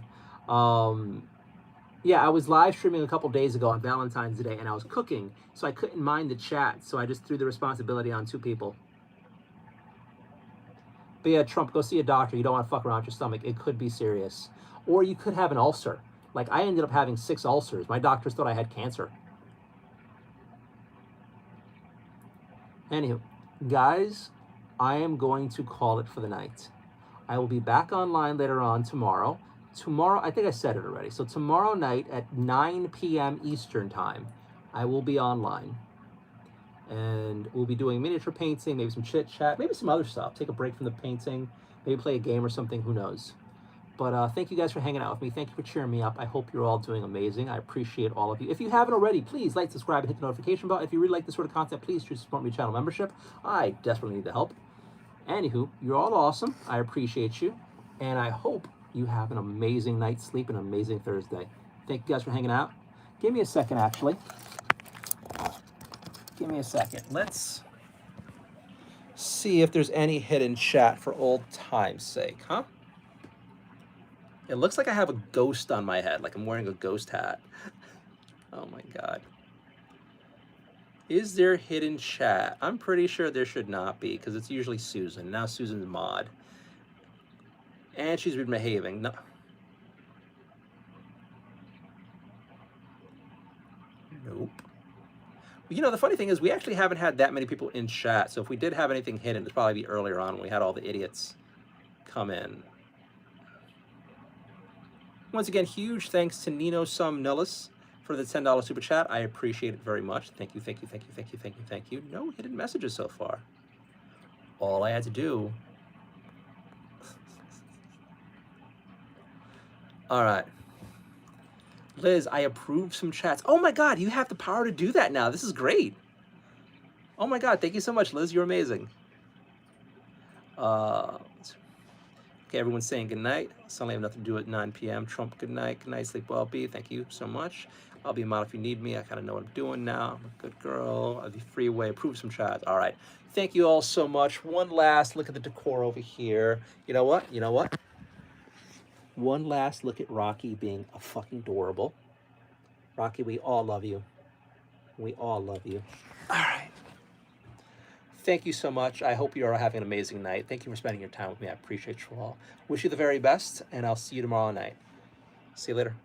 Yeah, I was live streaming a couple days ago on Valentine's Day, and I was cooking, so I couldn't mind the chat, so I just threw the responsibility on 2 people. But yeah, Trump, go see a doctor. You don't want to fuck around with your stomach. It could be serious. Or you could have an ulcer. Like, I ended up having 6 ulcers. My doctors thought I had cancer. Anywho, guys, I am going to call it for the night. I will be back online later on tomorrow. Tomorrow, I think I said it already. So tomorrow night at 9 p.m. Eastern time, I will be online. And we'll be doing miniature painting, maybe some chit chat, maybe some other stuff. Take a break from the painting, maybe play a game or something, who knows. But thank you guys for hanging out with me. Thank you for cheering me up. I hope you're all doing amazing. I appreciate all of you. If you haven't already, please like, subscribe, and hit the notification bell. If you really like this sort of content, please choose to support me channel membership. I desperately need the help. Anywho, you're all awesome. I appreciate you. And I hope you have an amazing night's sleep and an amazing Thursday. Thank you guys for hanging out. Give me a second, actually. Give me a second. Let's see if there's any hidden chat for old time's sake, huh? It looks like I have a ghost on my head, like I'm wearing a ghost hat. Oh my God. Is there hidden chat? I'm pretty sure there should not be, because it's usually Susan. Now Susan's mod. And she's behaving. No. Nope. You know, the funny thing is we actually haven't had that many people in chat, so if we did have anything hidden, it'd probably be earlier on when we had all the idiots come in. Once again, huge thanks to Nino Sum Nullis for the $10 super chat. I appreciate it very much. Thank you, thank you, thank you, thank you, thank you, thank you. No hidden messages so far. All I had to do... All right. Liz, I approve some chats. Oh my God, you have the power to do that now. This is great. Oh my God, thank you so much, Liz. You're amazing. Okay, everyone's saying good night. Suddenly I have nothing to do at 9 p.m. Trump, good night. Good night, sleep well, B. Thank you so much. I'll be a model if you need me. I kind of know what I'm doing now. I'm a good girl. I'll be freeway. Approve some chats. All right. Thank you all so much. One last look at the decor over here. You know what? You know what? One last look at Rocky being a fucking adorable. Rocky, we all love you. We all love you. All right. Thank you so much. I hope you are having an amazing night. Thank you for spending your time with me. I appreciate you all. Wish you the very best, and I'll see you tomorrow night. See you later.